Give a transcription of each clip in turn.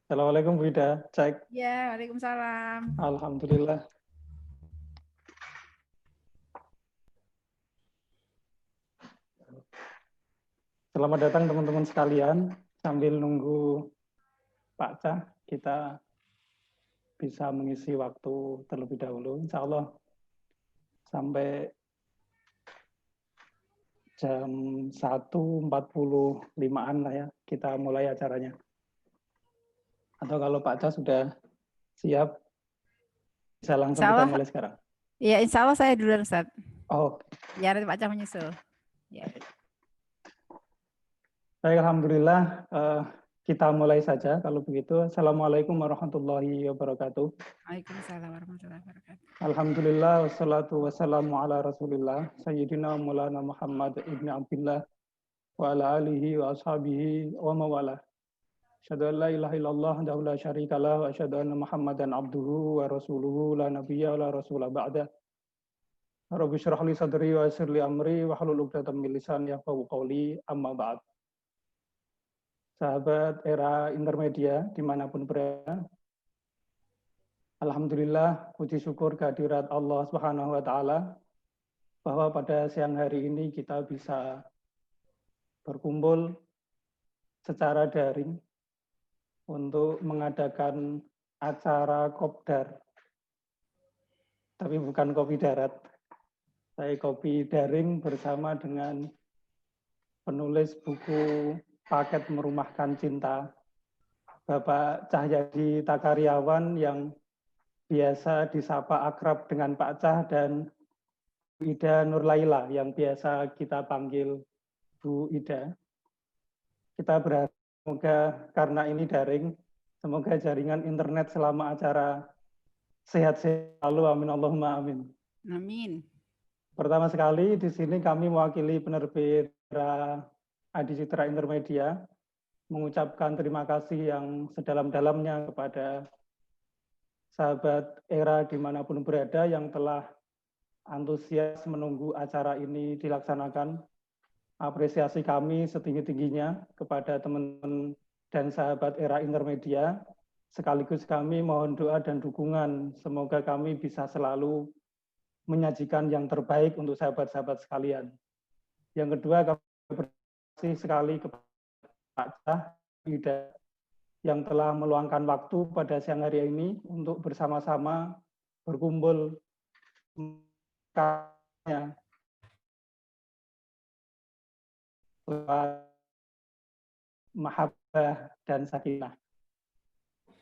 Assalamualaikum Bu Ida, cek. Ya, waalaikumsalam. Alhamdulillah. Selamat datang teman-teman sekalian. Sambil nunggu Pak Cah, kita bisa mengisi waktu terlebih dahulu. Insya Allah sampai jam 1.45-an lah ya, kita mulai acaranya. Atau kalau Pak Cah sudah siap, bisa langsung kita mulai sekarang. Iya, insya Allah saya duluan, Ustaz. Oh, Ya, nanti Pak Cah menyusul. Ya. baik, alhamdulillah. Kita mulai saja kalau begitu. Assalamualaikum warahmatullahi wabarakatuh. Waalaikumsalam warahmatullahi wabarakatuh. Alhamdulillah wassalatu wassalamu ala Rasulillah Sayyidina Maulana Muhammad ibn Abdullah wa ala alihi wa ashabihi wa mawala. Asyhadu an la ilaha illallah wahdahu la syarikalah wa asyhadu anna Muhammadan abduhu wa rasuluhu la nabiyya wa la rasula ba'da. Rabbi syrah li sadri wa yassir li amri wa hlul 'uqdatam min lisani yafqahu qawli, amma ba'd. Sahabat era intermedia dimanapun berada, alhamdulillah, puji syukur kehadirat Allah Subhanahu wa taala bahwa pada siang hari ini kita bisa berkumpul secara daring untuk mengadakan acara kopdar. Tapi bukan kopi darat. Saya kopi daring bersama dengan penulis buku Paket Merumahkan Cinta, Bapak Cahyadi Takaryawan yang biasa disapa akrab dengan Pak Cah, dan Bu Ida Nurlaila yang biasa kita panggil Bu Ida. Kita berharap semoga karena ini daring, semoga jaringan internet selama acara sehat-sehat selalu. Amin Allahumma amin. Amin. Pertama sekali di sini kami mewakili penerbit Adi Citra Intermedia mengucapkan terima kasih yang sedalam-dalamnya kepada sahabat era dimanapun berada yang telah antusias menunggu acara ini dilaksanakan. Apresiasi kami setinggi-tingginya kepada teman-teman dan sahabat era intermedia. Sekaligus kami mohon doa dan dukungan. Semoga kami bisa selalu menyajikan yang terbaik untuk sahabat-sahabat sekalian. Yang kedua, kami berterima kasih sekali kepada Pak Cah yang telah meluangkan waktu pada siang hari ini untuk bersama-sama berkumpul mahabbah dan sakinah.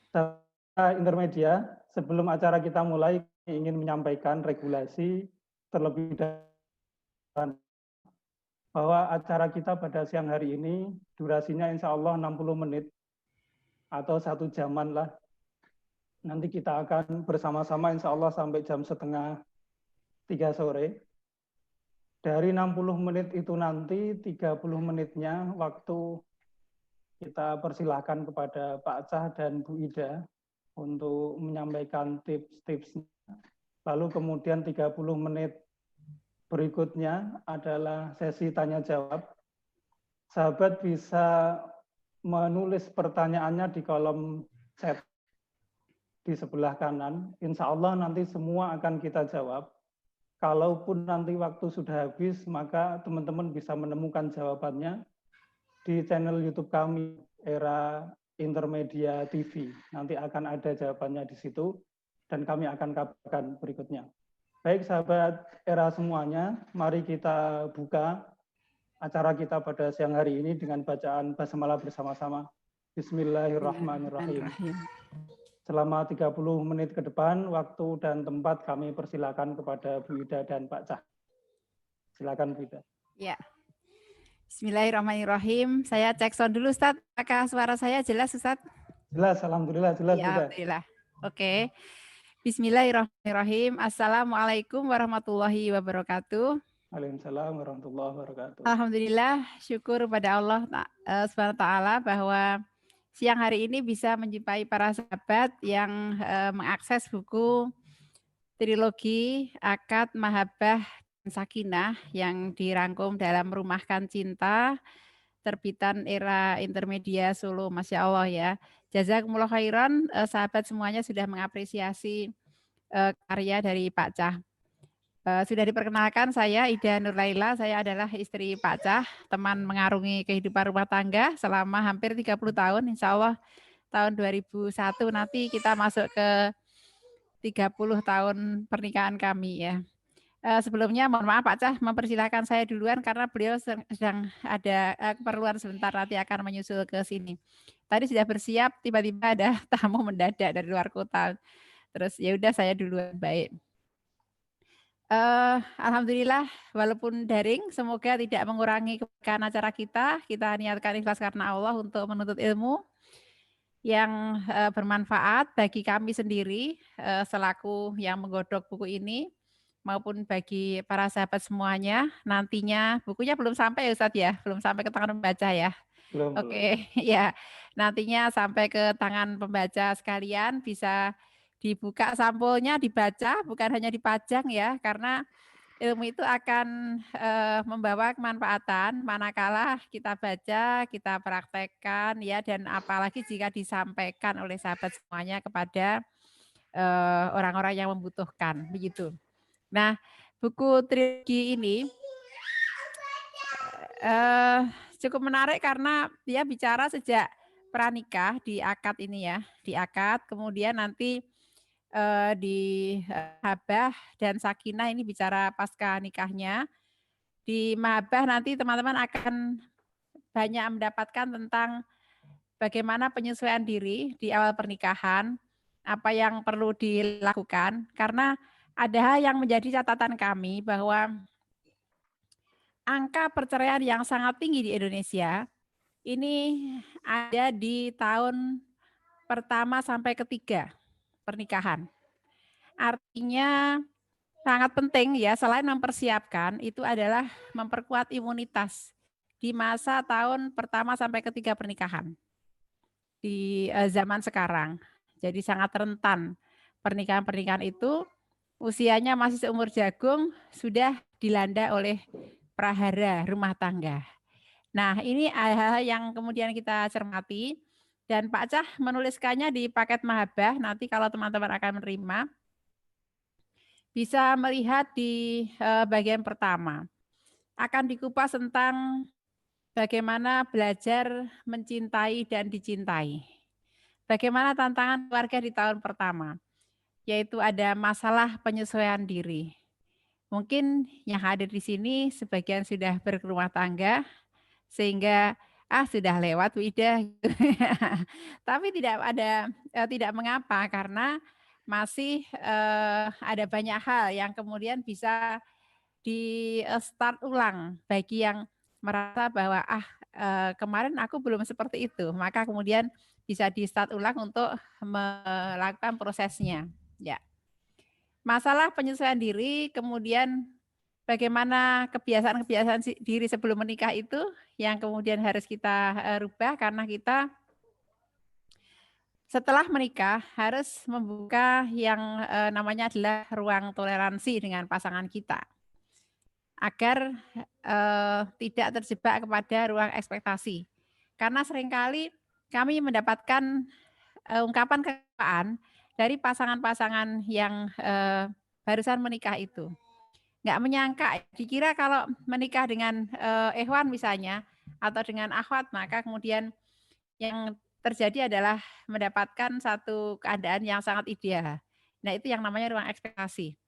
Setelah intermedia, sebelum acara kita mulai, ingin menyampaikan regulasi terlebih dahulu bahwa acara kita pada siang hari ini durasinya insya Allah 60 menit atau 1 jaman lah. Nanti kita akan bersama-sama insya Allah sampai jam 2:30, 3 sore. Dari 60 menit itu nanti 30 menitnya waktu kita persilahkan kepada Pak Cah dan Bu Ida untuk menyampaikan tips-tipsnya. Lalu kemudian 30 menit berikutnya adalah sesi tanya jawab. Sahabat bisa menulis pertanyaannya di kolom chat di sebelah kanan. Insya Allah nanti semua akan kita jawab. Kalaupun nanti waktu sudah habis, maka teman-teman bisa menemukan jawabannya di channel YouTube kami, Era Intermedia TV. Nanti akan ada jawabannya di situ, dan kami akan kabarkan berikutnya. Baik sahabat Era semuanya, mari kita buka acara kita pada siang hari ini dengan bacaan basmalah bersama-sama. Bismillahirrahmanirrahim. Selama 30 menit ke depan, waktu dan tempat kami persilakan kepada Bu Ida dan Pak Cah. Silakan Bu Ida. Ya. Bismillahirrahmanirrahim. Saya cek sound dulu, Ustaz. Apakah suara saya jelas, Ustaz? Jelas, alhamdulillah jelas. Ya, alhamdulillah. Oke. Bismillahirrahmanirrahim. Assalamualaikum warahmatullahi wabarakatuh. Waalaikumsalam warahmatullahi wabarakatuh. Alhamdulillah, syukur pada Allah SWT bahwa siang hari ini bisa menjumpai para sahabat yang mengakses buku Trilogi Akad Mahabbah dan Sakinah yang dirangkum dalam Rumahkan Cinta, terbitan era intermedia Solo, Masya Allah ya. Jazakumullah khairan, sahabat semuanya sudah mengapresiasi karya dari Pak Cah. Sudah diperkenalkan, saya Ida Nurlaila, saya adalah istri Pak Cah, teman mengarungi kehidupan rumah tangga selama hampir 30 tahun, insya Allah tahun 2001 nanti kita masuk ke 30 tahun pernikahan kami ya. Sebelumnya mohon maaf Pak Cah mempersilahkan saya duluan karena beliau sedang ada keperluan sebentar, nanti akan menyusul ke sini. Tadi sudah bersiap, tiba-tiba ada tamu mendadak dari luar kota. Terus ya udah saya duluan, baik. Alhamdulillah walaupun daring, semoga tidak mengurangi kebaikan acara kita. Kita niatkan ikhlas karena Allah untuk menuntut ilmu yang bermanfaat bagi kami sendiri selaku yang menggodok buku ini, maupun bagi para sahabat semuanya. Nantinya bukunya belum sampai ya Ustadz ya, belum sampai ke tangan pembaca ya. Belum. Oke, ya. Nantinya sampai ke tangan pembaca sekalian, bisa dibuka sampulnya, dibaca, bukan hanya dipajang ya, karena ilmu itu akan membawa kemanfaatan manakala kita baca, kita praktekkan ya, dan apalagi jika disampaikan oleh sahabat semuanya kepada orang-orang yang membutuhkan, begitu. Nah, buku trilogi ini cukup menarik karena dia bicara sejak pranikah di akad ini ya, di akad, kemudian nanti di Habah dan Sakinah ini bicara pasca nikahnya. Di Mahabah nanti teman-teman akan banyak mendapatkan tentang bagaimana penyesuaian diri di awal pernikahan, apa yang perlu dilakukan, karena ada hal yang menjadi catatan kami bahwa angka perceraian yang sangat tinggi di Indonesia ini ada di tahun pertama sampai ketiga pernikahan. Artinya sangat penting ya, selain mempersiapkan, itu adalah memperkuat imunitas di masa tahun pertama sampai ketiga pernikahan di zaman sekarang. Jadi sangat rentan pernikahan-pernikahan itu usianya masih seumur jagung sudah dilanda oleh prahara rumah tangga. Nah, ini hal-hal yang kemudian kita cermati dan Pak Cah menuliskannya di paket Mahabah. Nanti kalau teman-teman akan menerima, bisa melihat di bagian pertama. Akan dikupas tentang bagaimana belajar mencintai dan dicintai. Bagaimana tantangan keluarga di tahun pertama, yaitu ada masalah penyesuaian diri. Mungkin yang hadir di sini sebagian sudah berumah tangga, sehingga sudah lewat Bu Ida. Tapi tidak mengapa karena masih ada banyak hal yang kemudian bisa di start ulang bagi yang merasa bahwa kemarin aku belum seperti itu, maka kemudian bisa di start ulang untuk melakukan prosesnya. Ya. Masalah penyesuaian diri, kemudian bagaimana kebiasaan-kebiasaan diri sebelum menikah itu yang kemudian harus kita rubah karena kita setelah menikah harus membuka yang namanya adalah ruang toleransi dengan pasangan kita agar tidak terjebak kepada ruang ekspektasi. Karena seringkali kami mendapatkan ungkapan kekecewaan dari pasangan-pasangan yang barusan menikah itu. Nggak menyangka, dikira kalau menikah dengan ikhwan misalnya, atau dengan akhwat, maka kemudian yang terjadi adalah mendapatkan satu keadaan yang sangat ideal. Nah, itu yang namanya ruang ekspektasi.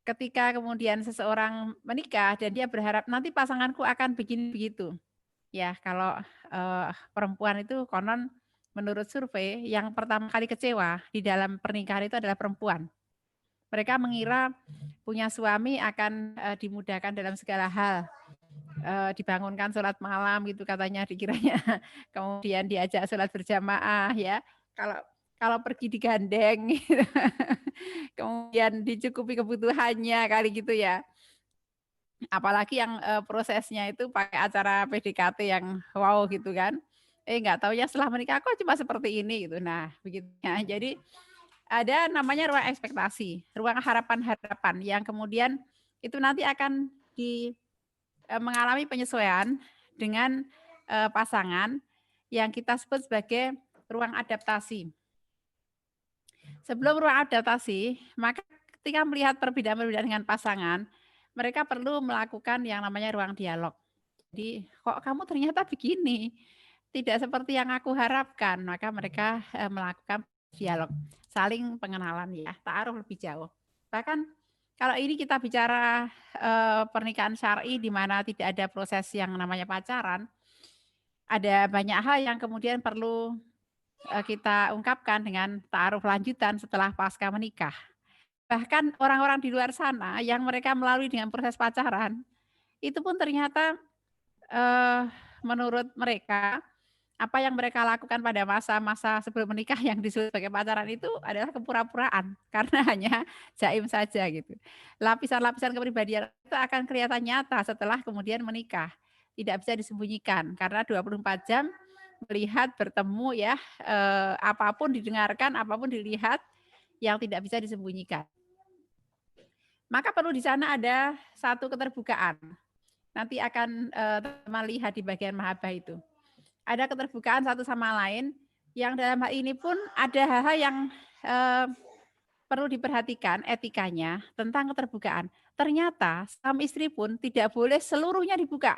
Ketika kemudian seseorang menikah dan dia berharap nanti pasanganku akan begini begitu. Ya, kalau perempuan itu konon menurut survei yang pertama kali kecewa di dalam pernikahan itu adalah perempuan. Mereka mengira punya suami akan dimudahkan dalam segala hal. Dibangunkan sholat malam gitu katanya dikiranya. Kemudian diajak sholat berjamaah ya. Kalau pergi digandeng gitu. Kemudian dicukupi kebutuhannya kali gitu ya. Apalagi yang prosesnya itu pakai acara PDKT yang wow gitu kan. Nggak tahu ya setelah menikah kok cuma seperti ini gitu. Nah, begitu ya. Jadi ada namanya ruang ekspektasi, ruang harapan-harapan yang kemudian itu nanti akan mengalami penyesuaian dengan pasangan yang kita sebut sebagai ruang adaptasi. Sebelum ruang adaptasi, maka ketika melihat perbedaan-perbedaan dengan pasangan, mereka perlu melakukan yang namanya ruang dialog. Jadi, kok kamu ternyata begini, tidak seperti yang aku harapkan, maka mereka melakukan dialog, saling pengenalan ya, ta'aruf lebih jauh. Bahkan kalau ini kita bicara pernikahan syar'i di mana tidak ada proses yang namanya pacaran, ada banyak hal yang kemudian perlu kita ungkapkan dengan ta'aruf lanjutan setelah pasca menikah. Bahkan orang-orang di luar sana yang mereka melalui dengan proses pacaran, itu pun ternyata menurut mereka, apa yang mereka lakukan pada masa-masa sebelum menikah yang disebut sebagai pacaran itu adalah kepura-puraan, karena hanya jaim saja gitu. Lapisan-lapisan kepribadian itu akan kelihatan nyata setelah kemudian menikah. Tidak bisa disembunyikan, karena 24 jam melihat, bertemu ya, apapun didengarkan, apapun dilihat, yang tidak bisa disembunyikan. Maka perlu di sana ada satu keterbukaan. Nanti akan teman lihat di bagian mahabbah itu. Ada keterbukaan satu sama lain, yang dalam hal ini pun ada hal-hal yang perlu diperhatikan etikanya tentang keterbukaan. Ternyata suami istri pun tidak boleh seluruhnya dibuka.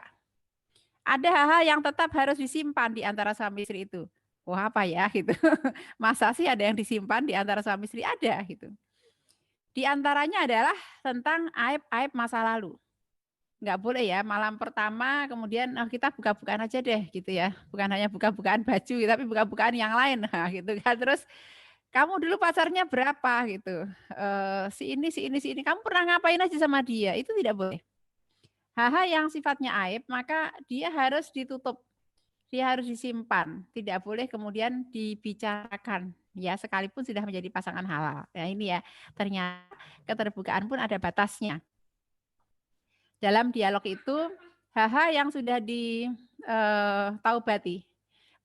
Ada hal-hal yang tetap harus disimpan di antara suami istri itu. Wah, apa ya gitu. Masa sih ada yang disimpan di antara suami istri? Ada gitu. Di antaranya adalah tentang aib-aib masa lalu. Nggak boleh ya, malam pertama kemudian kita buka-bukaan aja deh gitu ya. Bukan hanya buka-bukaan baju, tapi buka-bukaan yang lain. Nah, gitu kan. Terus kamu dulu pacarnya berapa gitu. Si ini. Kamu pernah ngapain aja sama dia? Itu tidak boleh. Hal-hal yang sifatnya aib, maka dia harus ditutup. Dia harus disimpan. Tidak boleh kemudian dibicarakan. Ya, sekalipun sudah menjadi pasangan halal. Nah ini ya, ternyata keterbukaan pun ada batasnya. Dalam dialog itu, hal-hal yang sudah ditaubati,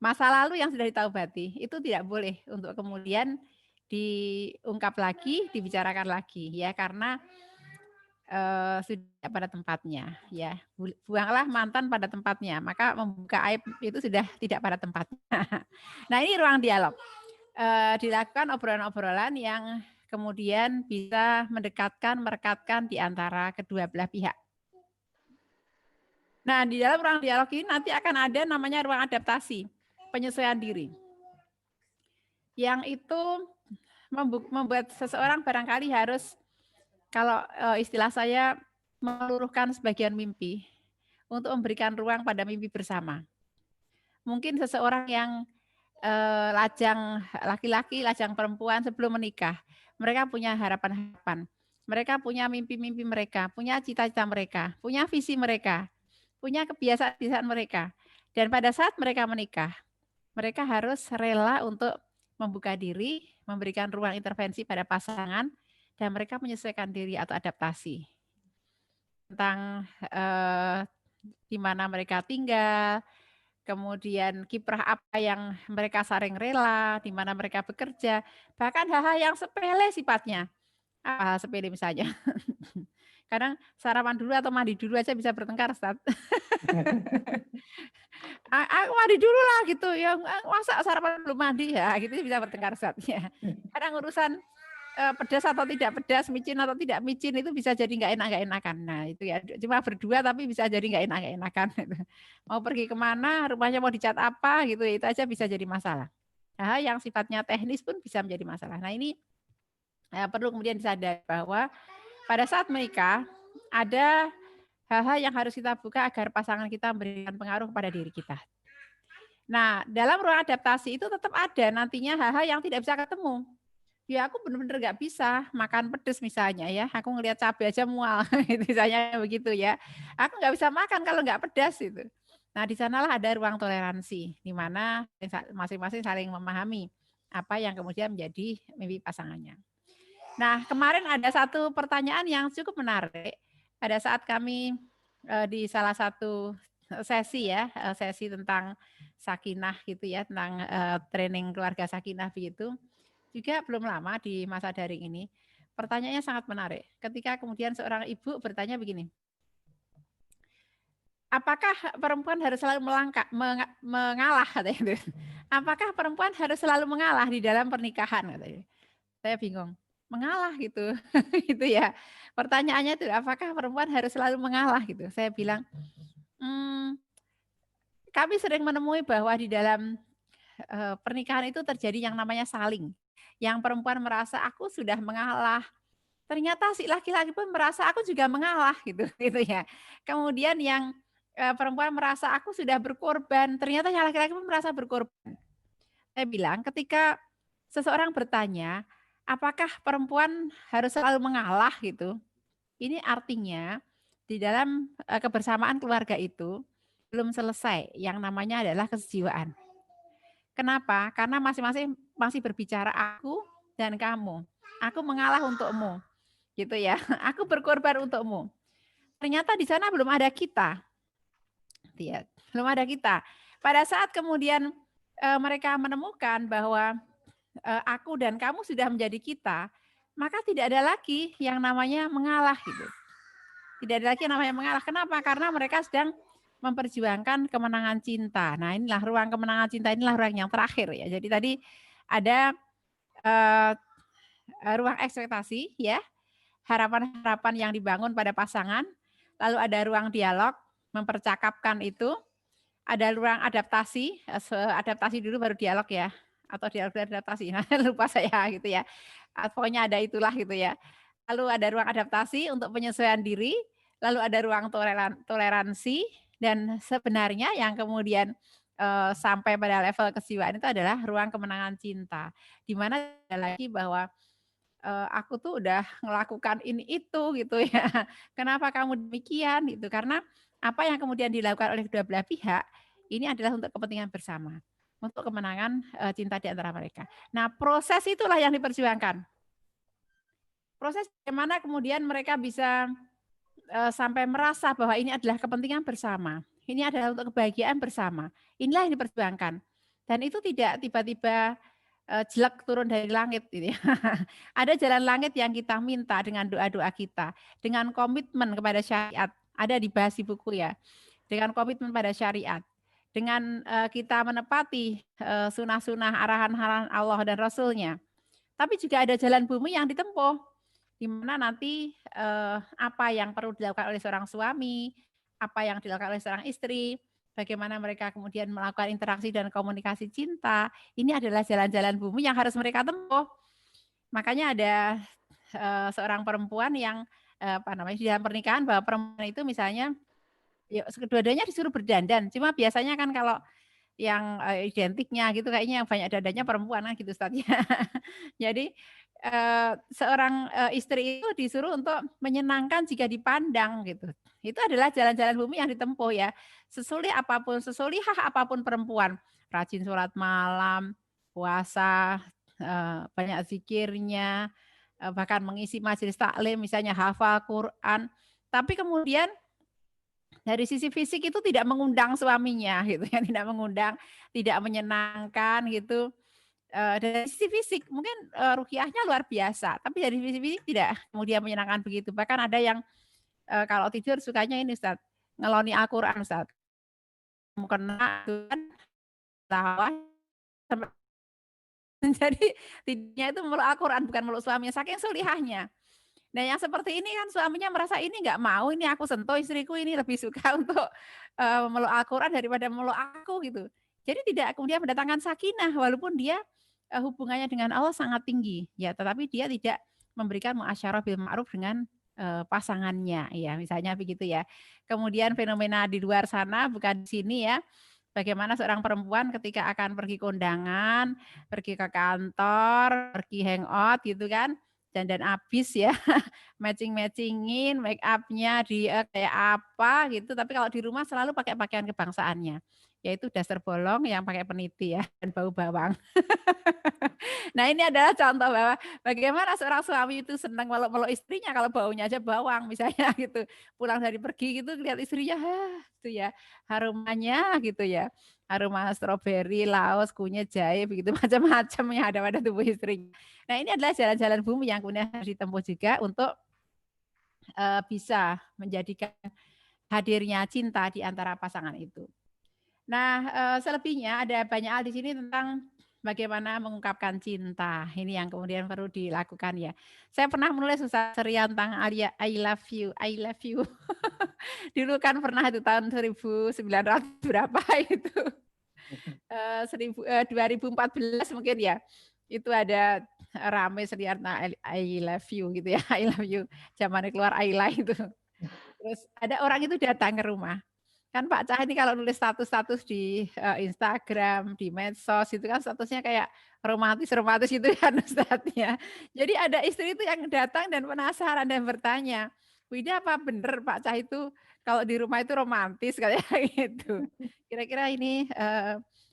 masa lalu yang sudah ditaubati, itu tidak boleh untuk kemudian diungkap lagi, dibicarakan lagi. Ya, karena sudah pada tempatnya. Ya, buanglah mantan pada tempatnya. Maka membuka aib itu sudah tidak pada tempatnya. Nah ini ruang dialog. Dilakukan obrolan-obrolan yang kemudian bisa mendekatkan, merekatkan di antara kedua belah pihak. Nah di dalam ruang dialog ini nanti akan ada namanya ruang adaptasi, penyesuaian diri. Yang itu membuat seseorang barangkali harus, kalau istilah saya, meluruhkan sebagian mimpi untuk memberikan ruang pada mimpi bersama. Mungkin seseorang yang lajang laki-laki, lajang perempuan sebelum menikah, mereka punya harapan-harapan, mereka punya mimpi-mimpi mereka, punya cita-cita mereka, punya visi mereka, punya kebiasaan-kebiasaan mereka. Dan pada saat mereka menikah, mereka harus rela untuk membuka diri, memberikan ruang intervensi pada pasangan, dan mereka menyesuaikan diri atau adaptasi tentang di mana mereka tinggal, kemudian kiprah apa yang mereka saling rela, di mana mereka bekerja, bahkan hal-hal yang sepele sifatnya. Hal sepele misalnya. Kadang sarapan dulu atau mandi dulu aja bisa bertengkar, Ustaz. Aku mandi dulu lah gitu, ya masa sarapan belum mandi ya, gitu bisa bertengkar, Ustaz. Ya. Kadang urusan pedas atau tidak pedas, micin atau tidak micin itu bisa jadi nggak enakan. Nah itu ya, cuma berdua tapi bisa jadi nggak enakan. Mau pergi kemana, rumahnya mau dicat apa gitu, itu aja bisa jadi masalah. Nah, yang sifatnya teknis pun bisa menjadi masalah. Nah ini perlu kemudian disadari bahwa pada saat menikah ada hal-hal yang harus kita buka agar pasangan kita memberikan pengaruh pada diri kita. Nah dalam ruang adaptasi itu tetap ada nantinya hal-hal yang tidak bisa ketemu. Ya aku benar-benar nggak bisa makan pedes misalnya ya, aku ngelihat cabai aja mual, misalnya begitu ya. Aku nggak bisa makan kalau nggak pedas itu. Nah di sanalah ada ruang toleransi, di mana masing-masing saling memahami apa yang kemudian menjadi mimpi pasangannya. Nah kemarin ada satu pertanyaan yang cukup menarik pada saat kami di salah satu sesi ya, sesi tentang sakinah gitu ya, tentang training keluarga sakinah begitu. Juga belum lama di masa daring ini, pertanyaannya sangat menarik. Ketika kemudian seorang ibu bertanya begini, apakah perempuan harus selalu mengalah katanya. Apakah perempuan harus selalu mengalah di dalam pernikahan katanya. Saya bingung. Mengalah gitu. Itu ya. Pertanyaannya itu apakah perempuan harus selalu mengalah gitu. Saya bilang, kami sering menemui bahwa di dalam pernikahan itu terjadi yang namanya saling. Yang perempuan merasa aku sudah mengalah. Ternyata si laki-laki pun merasa aku juga mengalah gitu gitu ya. Kemudian yang perempuan merasa aku sudah berkorban, ternyata yang laki-laki pun merasa berkorban. Saya bilang ketika seseorang bertanya, apakah perempuan harus selalu mengalah gitu? Ini artinya di dalam kebersamaan keluarga itu belum selesai yang namanya adalah kesejiwaan. Kenapa? Karena masing-masing masih berbicara aku dan kamu. Aku mengalah untukmu. Gitu ya. Aku berkorban untukmu. Ternyata di sana belum ada kita. Ya, belum ada kita. Pada saat kemudian mereka menemukan bahwa aku dan kamu sudah menjadi kita, maka tidak ada lagi yang namanya mengalah gitu. Tidak ada lagi yang namanya mengalah. Kenapa? Karena mereka sedang memperjuangkan kemenangan cinta. Nah, inilah ruang kemenangan cinta, inilah ruang yang terakhir ya. Jadi tadi ada ruang ekspektasi ya, harapan-harapan yang dibangun pada pasangan, lalu ada ruang dialog, mempercakapkan itu, ada ruang adaptasi, adaptasi dulu baru dialog ya, atau dialog adaptasi, lupa saya gitu ya. Pokoknya ada itulah gitu ya. Lalu ada ruang adaptasi untuk penyesuaian diri, lalu ada ruang toleransi, dan sebenarnya yang kemudian sampai pada level kejiwaan itu adalah ruang kemenangan cinta. Di mana ada lagi bahwa aku tuh udah melakukan ini itu gitu ya. Kenapa kamu demikian gitu? Karena apa yang kemudian dilakukan oleh kedua belah pihak ini adalah untuk kepentingan bersama, untuk kemenangan cinta di antara mereka. Nah, proses itulah yang diperjuangkan. Proses bagaimana kemudian mereka bisa sampai merasa bahwa ini adalah kepentingan bersama. Ini adalah untuk kebahagiaan bersama. Inilah yang diperjuangkan. Dan itu tidak tiba-tiba jelek turun dari langit gitu ya. Ada jalan langit yang kita minta dengan doa-doa kita, dengan komitmen kepada syariat. Ada dibahas di buku ya. Dengan komitmen pada syariat. Dengan kita menepati sunah-sunah arahan-arahan Allah dan Rasul-Nya. Tapi juga ada jalan bumi yang ditempuh, di mana nanti apa yang perlu dilakukan oleh seorang suami, apa yang dilakukan oleh seorang istri, bagaimana mereka kemudian melakukan interaksi dan komunikasi cinta, ini adalah jalan-jalan bumi yang harus mereka tempuh. Makanya ada seorang perempuan yang apa namanya di dalam pernikahan bahwa perempuan itu misalnya ya, kedua-duanya disuruh berdandan. Cuma biasanya kan kalau yang identiknya gitu kayaknya yang banyak dandanya perempuan kan gitu Ustaz ya. Jadi seorang istri itu disuruh untuk menyenangkan jika dipandang gitu. Itu adalah jalan-jalan bumi yang ditempuh ya. Sesulihah apapun perempuan, rajin sholat malam, puasa, banyak zikirnya, bahkan mengisi majelis taklim, misalnya hafal Quran. Tapi kemudian dari sisi fisik itu tidak mengundang suaminya gitu ya, tidak mengundang, tidak menyenangkan gitu. Dari sisi fisik mungkin, ruqyahnya luar biasa, tapi dari sisi fisik tidak kemudian menyenangkan begitu. Bahkan ada yang, kalau tidur sukanya ini Ustaz, ngeloni Al-Quran Ustaz. Mukena itu kan tawa jadi tidurnya itu meluk Al-Quran bukan meluk suaminya, saking solihahnya. Nah yang seperti ini kan suaminya merasa ini nggak mau, ini aku sentuh istriku ini lebih suka untuk, meluk Al-Quran daripada meluk aku gitu. Jadi tidak kemudian mendatangkan sakinah walaupun dia, hubungannya dengan Allah sangat tinggi ya, tetapi dia tidak memberikan muasyarah bil ma'ruf dengan, pasangannya ya, misalnya begitu ya. Kemudian fenomena di luar sana bukan di sini ya, bagaimana seorang perempuan ketika akan pergi kondangan, pergi ke kantor, pergi hangout gitu kan, dandan abis ya, matching-matchingin, make up-nya dia kayak apa gitu, tapi kalau di rumah selalu pakai pakaian kebangsaannya, yaitu daster bolong yang pakai peniti ya, dan bau bawang. Nah ini adalah contoh bahwa bagaimana seorang suami itu senang meluk-meluk istrinya kalau baunya aja bawang misalnya gitu. Pulang dari pergi gitu lihat istrinya, itu ya, harumannya gitu ya. Aroma stroberi, laos, kunyit, jahe, begitu macam-macam yang ada pada tubuh istrinya. Nah ini adalah jalan-jalan bumi yang kemudian harus ditempuh juga untuk bisa menjadikan hadirnya cinta di antara pasangan itu. Nah, selebihnya ada banyak hal di sini tentang bagaimana mengungkapkan cinta. Ini yang kemudian perlu dilakukan ya. Saya pernah menulis Ustaz Serian tentang I love you, I love you. Dulu kan pernah itu tahun 1900 berapa itu. 2014 mungkin ya. Itu ada rame serian I love you gitu ya. I love you. Zamannya keluar Ayla itu. Terus ada orang itu datang ke rumah. Kan Pak Cah ini kalau nulis status-status di Instagram, di medsos itu kan statusnya kayak romantis-romantis itu kan Ustadznya. Jadi ada istri itu yang datang dan penasaran dan bertanya, Wida apa bener Pak Cah itu kalau di rumah itu romantis kayak gitu. Kira-kira ini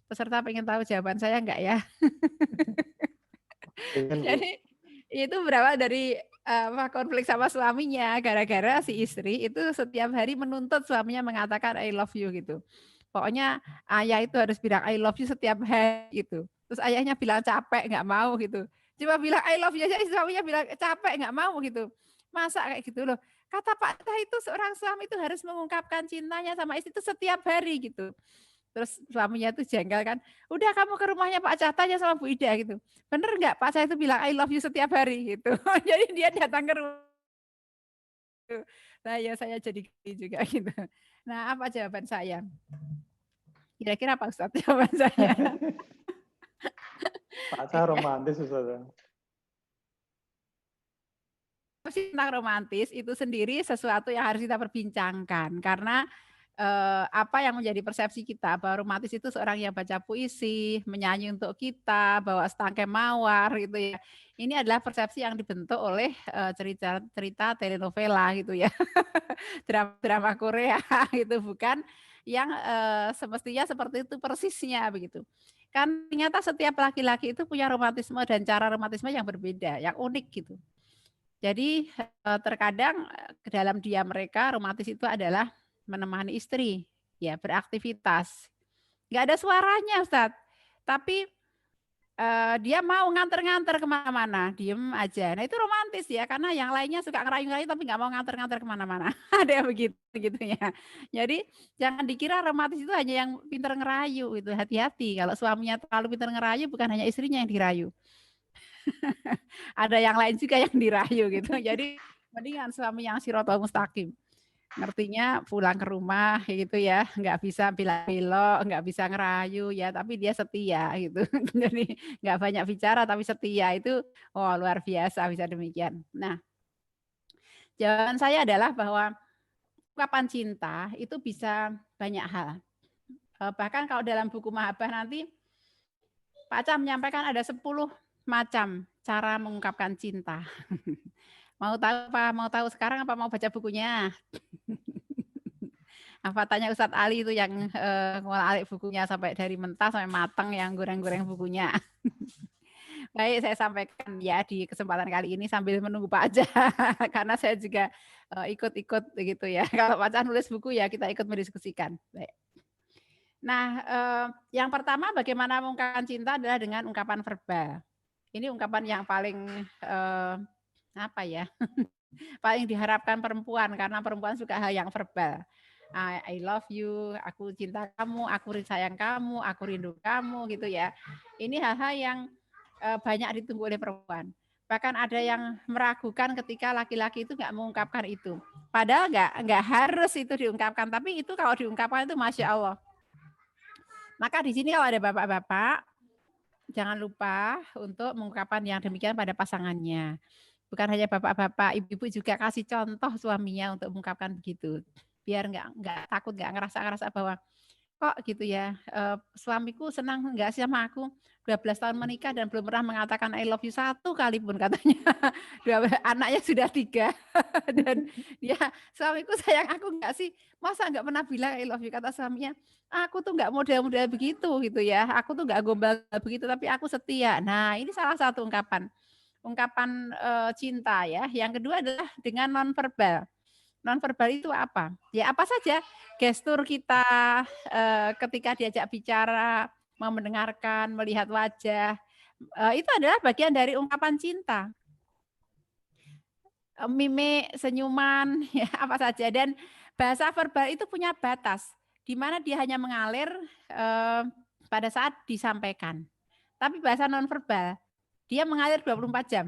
peserta pengen tahu jawaban saya enggak ya? Jadi itu berawal dari konflik sama suaminya gara-gara si istri itu setiap hari menuntut suaminya mengatakan I love you gitu. Pokoknya ayah itu harus bilang I love you setiap hari gitu. Terus ayahnya bilang capek nggak mau gitu. Cuma bilang I love you aja suaminya bilang capek nggak mau gitu. Masa kayak gitu loh. Kata Pak Tah itu seorang suami itu harus mengungkapkan cintanya sama istri itu setiap hari gitu. Terus suaminya tuh jengkel kan, udah kamu ke rumahnya Pak Cah tanya sama Bu Ida gitu. Bener nggak Pak Cah itu bilang I love you setiap hari gitu. Jadi dia datang ke rumah. Nah ya saya jadi juga gitu. Nah apa jawaban saya? Kira-kira Pak Ustadz jawaban saya? Pak Cah romantis Ustaz. Tentang romantis itu sendiri sesuatu yang harus kita perbincangkan karena apa yang menjadi persepsi kita bahwa romantis itu seorang yang baca puisi, menyanyi untuk kita, bawa setangkai mawar gitu ya. Ini adalah persepsi yang dibentuk oleh cerita telenovela gitu ya. Drama Korea gitu bukan yang semestinya seperti itu persisnya begitu. Kan ternyata setiap laki-laki itu punya romantisme dan cara romantisme yang berbeda, yang unik gitu. Jadi terkadang ke dalam diam mereka romantis itu adalah menemani istri, ya beraktivitas. Nggak ada suaranya Ustadz, tapi dia mau nganter-nganter kemana-mana, diem aja. Nah itu romantis ya, karena yang lainnya suka ngerayu-ngerayu tapi nggak mau nganter-nganter kemana-mana. Ada yang begitu gitu ya. Jadi jangan dikira romantis itu hanya yang pinter ngerayu itu. Hati-hati kalau suaminya terlalu pinter ngerayu, bukan hanya istrinya yang dirayu. Ada yang lain juga yang dirayu gitu. Jadi mendingan suami yang sirotol mustaqim. Ngertinya pulang ke rumah gitu ya, nggak bisa belok-belok, nggak bisa ngerayu ya, tapi dia setia gitu. Jadi nggak banyak bicara tapi setia itu luar biasa bisa demikian. Nah, jawaban saya adalah bahwa ungkapan cinta itu bisa banyak hal. Bahkan kalau dalam buku Mahabbah nanti Pak Cah menyampaikan ada 10 macam cara mengungkapkan cinta. Mau tahu apa? Mau tahu sekarang apa mau baca bukunya? Apa tanya Ustadz Ali itu yang ngolah-alik bukunya sampai dari mentah sampai matang yang goreng-goreng bukunya. Baik, saya sampaikan ya di kesempatan kali ini sambil menunggu Pak Aja karena saya juga ikut-ikut gitu ya. Kalau Pak Aja nulis buku ya kita ikut mendiskusikan. Baik. Nah, yang pertama bagaimana mengungkapkan cinta adalah dengan ungkapan verbal. Ini ungkapan yang paling apa ya? Paling diharapkan perempuan karena perempuan suka hal yang verbal. I love you, aku cinta kamu, aku sayang kamu, aku rindu kamu gitu ya. Ini hal-hal yang banyak ditunggu oleh perempuan. Bahkan ada yang meragukan ketika laki-laki itu nggak mengungkapkan itu. Padahal nggak harus itu diungkapkan, tapi itu kalau diungkapkan itu Masya Allah. Maka di sini kalau ada bapak-bapak, jangan lupa untuk mengungkapkan yang demikian pada pasangannya. Bukan hanya bapak-bapak, ibu-ibu juga kasih contoh suaminya untuk mengungkapkan begitu. Biar nggak takut, nggak ngerasa bahwa kok gitu ya, suamiku senang nggak sih sama aku 12 tahun menikah dan belum pernah mengatakan I love you satu kali pun katanya. Anaknya sudah 3 dan dia suamiku sayang aku nggak sih, masa nggak pernah bilang I love you, kata suaminya. Aku tuh nggak model-model begitu gitu ya, aku tuh nggak gombal begitu tapi aku setia. Nah ini salah satu ungkapan cinta ya. Yang kedua adalah dengan nonverbal. Nonverbal itu apa? Ya apa saja gestur kita ketika diajak bicara, mau mendengarkan, melihat wajah, itu adalah bagian dari ungkapan cinta. Mimik, senyuman, ya apa saja. Dan bahasa verbal itu punya batas, di mana dia hanya mengalir pada saat disampaikan. Tapi bahasa nonverbal, dia mengalir 24 jam.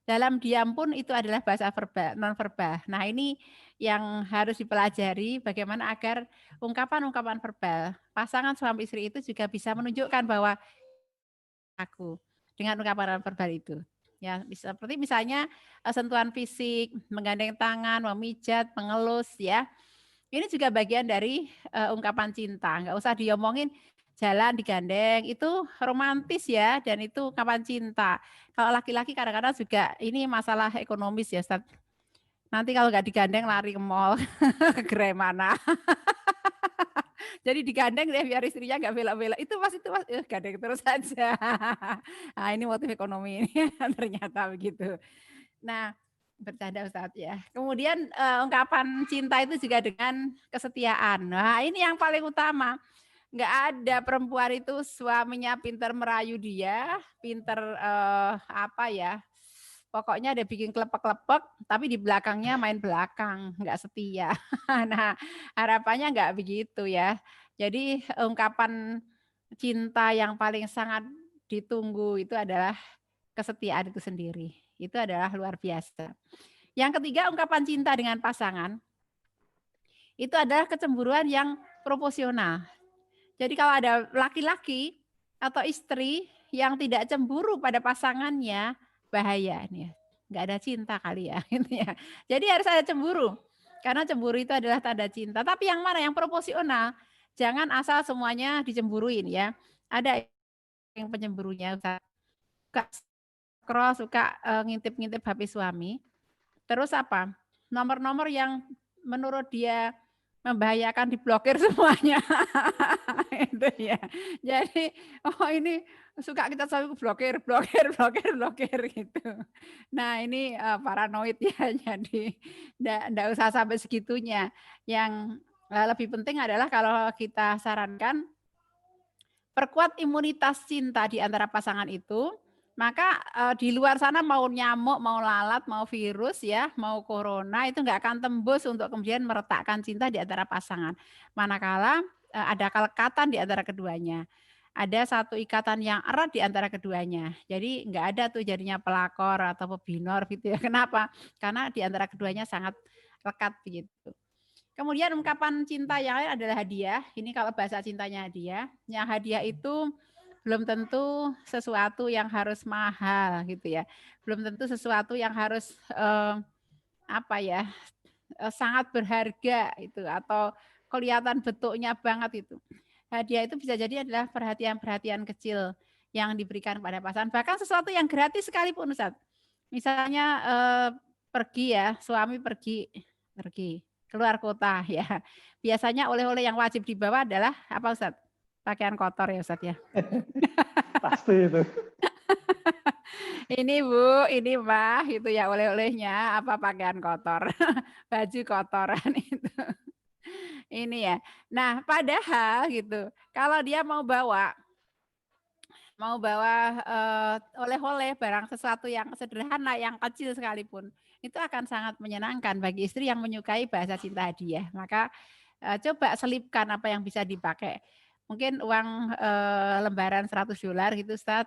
Dalam diam pun itu adalah bahasa verbal, nonverbal. Nah, ini yang harus dipelajari bagaimana agar ungkapan-ungkapan verbal pasangan suami istri itu juga bisa menunjukkan bahwa aku dengan ungkapan verbal itu. Ya, seperti misalnya sentuhan fisik, menggandeng tangan, memijat, mengelus ya. Ini juga bagian dari ungkapan cinta. Enggak usah diomongin jalan digandeng, itu romantis ya dan itu ungkapan cinta. Kalau laki-laki kadang-kadang juga ini masalah ekonomis ya, Ustaz. Nanti kalau nggak digandeng lari ke mall, ke gerai mana. Jadi digandeng deh biar istrinya nggak bela-bela. Itu mas gandeng terus saja. Nah, ini motif ekonomi ini ternyata begitu. Nah, bercanda Ustaz ya. Kemudian ungkapan cinta itu juga dengan kesetiaan. Nah, ini yang paling utama. Nggak ada perempuan itu suaminya pinter merayu dia, pinter apa ya, pokoknya ada bikin klepek-klepek, tapi di belakangnya main belakang, nggak setia. Nah, harapannya nggak begitu ya. Jadi ungkapan cinta yang paling sangat ditunggu itu adalah kesetiaan itu sendiri. Itu adalah luar biasa. Yang ketiga, ungkapan cinta dengan pasangan, itu adalah kecemburuan yang proporsional. Jadi kalau ada laki-laki atau istri yang tidak cemburu pada pasangannya, bahaya nih ya. Nggak ada cinta kali ya, gitu ya. Jadi harus ada cemburu. Karena cemburu itu adalah tanda cinta. Tapi yang mana? Yang proporsional. Jangan asal semuanya dicemburuin ya. Ada yang penyemburunya suka scroll, suka ngintip-ngintip HP suami. Terus apa? Nomor-nomor yang menurut dia membahayakan diblokir semuanya. Itu ya. Jadi, oh ini suka kita selalu blokir gitu. Nah, ini paranoid ya. Jadi enggak usah sampai segitunya. Yang lebih penting adalah kalau kita sarankan perkuat imunitas cinta di antara pasangan itu, maka di luar sana mau nyamuk, mau lalat, mau virus ya, mau corona itu nggak akan tembus untuk kemudian meretakkan cinta di antara pasangan. Manakala ada kelekatan di antara keduanya. Ada satu ikatan yang erat di antara keduanya. Jadi nggak ada tuh jadinya pelakor atau pebinor gitu ya. Kenapa? Karena di antara keduanya sangat lekat begitu. Kemudian ungkapan cinta yang lain adalah hadiah. Ini kalau bahasa cintanya hadiah. Yang hadiah itu belum tentu sesuatu yang harus mahal gitu ya. Belum tentu sesuatu yang harus apa ya, sangat berharga itu atau kelihatan bentuknya banget itu. Hadiah itu bisa jadi adalah perhatian-perhatian kecil yang diberikan pada pasangan. Bahkan sesuatu yang gratis sekalipun Ustaz. Misalnya pergi ya, suami pergi keluar kota ya. Biasanya oleh-oleh yang wajib dibawa adalah apa Ustaz? Pakaian kotor ya Ustaz ya. Pasti itu. Ini Bu, ini Mbah, itu ya oleh-olehnya apa pakaian kotor. Baju kotoran itu. Ini ya. Nah, padahal gitu, kalau dia mau bawa oleh-oleh barang sesuatu yang sederhana, yang kecil sekalipun, itu akan sangat menyenangkan bagi istri yang menyukai bahasa cinta hadiah. Maka coba selipkan apa yang bisa dipakai. Mungkin uang lembaran $100 gitu, Ustaz.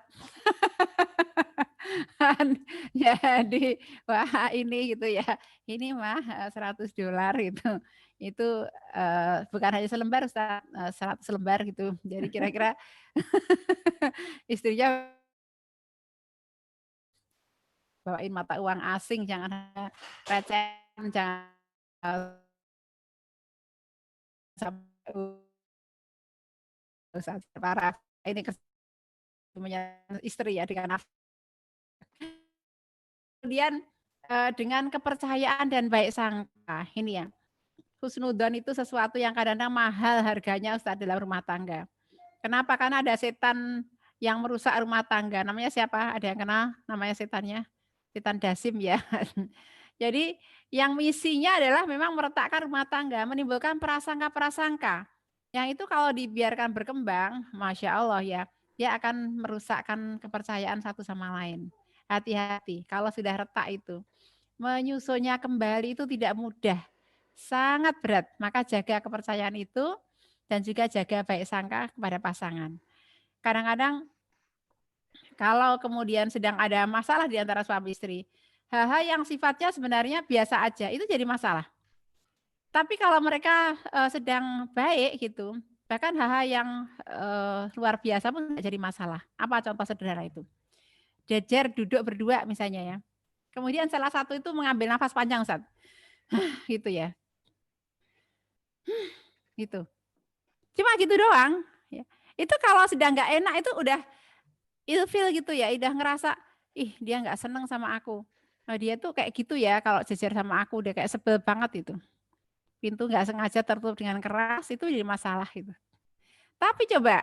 Jadi wah ini gitu ya. Ini mah $100 gitu. Itu bukan hanya selembar Ustaz, 100 lembar gitu. Jadi kira-kira istrinya bawain mata uang asing, jangan recehan, jangan sampai parah. Ini semuanya istri ya dengan kemudian dengan kepercayaan dan baik sangka. Ini ya. Husnudzon itu sesuatu yang kadang-kadang mahal harganya Ustaz dalam rumah tangga. Kenapa? Karena ada setan yang merusak rumah tangga. Namanya siapa? Ada yang kenal namanya setannya? Setan Dasim ya. Jadi yang misinya adalah memang meretakkan rumah tangga, menimbulkan prasangka-prasangka. Yang itu kalau dibiarkan berkembang, Masya Allah ya, dia akan merusakkan kepercayaan satu sama lain. Hati-hati, kalau sudah retak itu. Menyusunnya kembali itu tidak mudah. sangat berat. Maka jaga kepercayaan itu dan juga jaga baik sangka kepada pasangan. Kadang-kadang kalau kemudian sedang ada masalah di antara suami istri, hal-hal yang sifatnya sebenarnya biasa aja, itu jadi masalah. Tapi kalau mereka sedang baik gitu, bahkan hal-hal yang luar biasa pun nggak jadi masalah. Apa contoh sederhana itu? Jejer duduk berdua misalnya ya. Kemudian salah satu itu mengambil nafas panjang, Ustaz. Gitu ya. Gitu. Cuma gitu doang. Ya. Itu kalau sedang nggak enak itu udah ilfil gitu ya, udah ngerasa, ih dia nggak seneng sama aku. Nah, dia tuh kayak gitu ya, kalau jejer sama aku udah kayak sebel banget itu. Pintu nggak sengaja tertutup dengan keras, itu jadi masalah gitu. Tapi coba,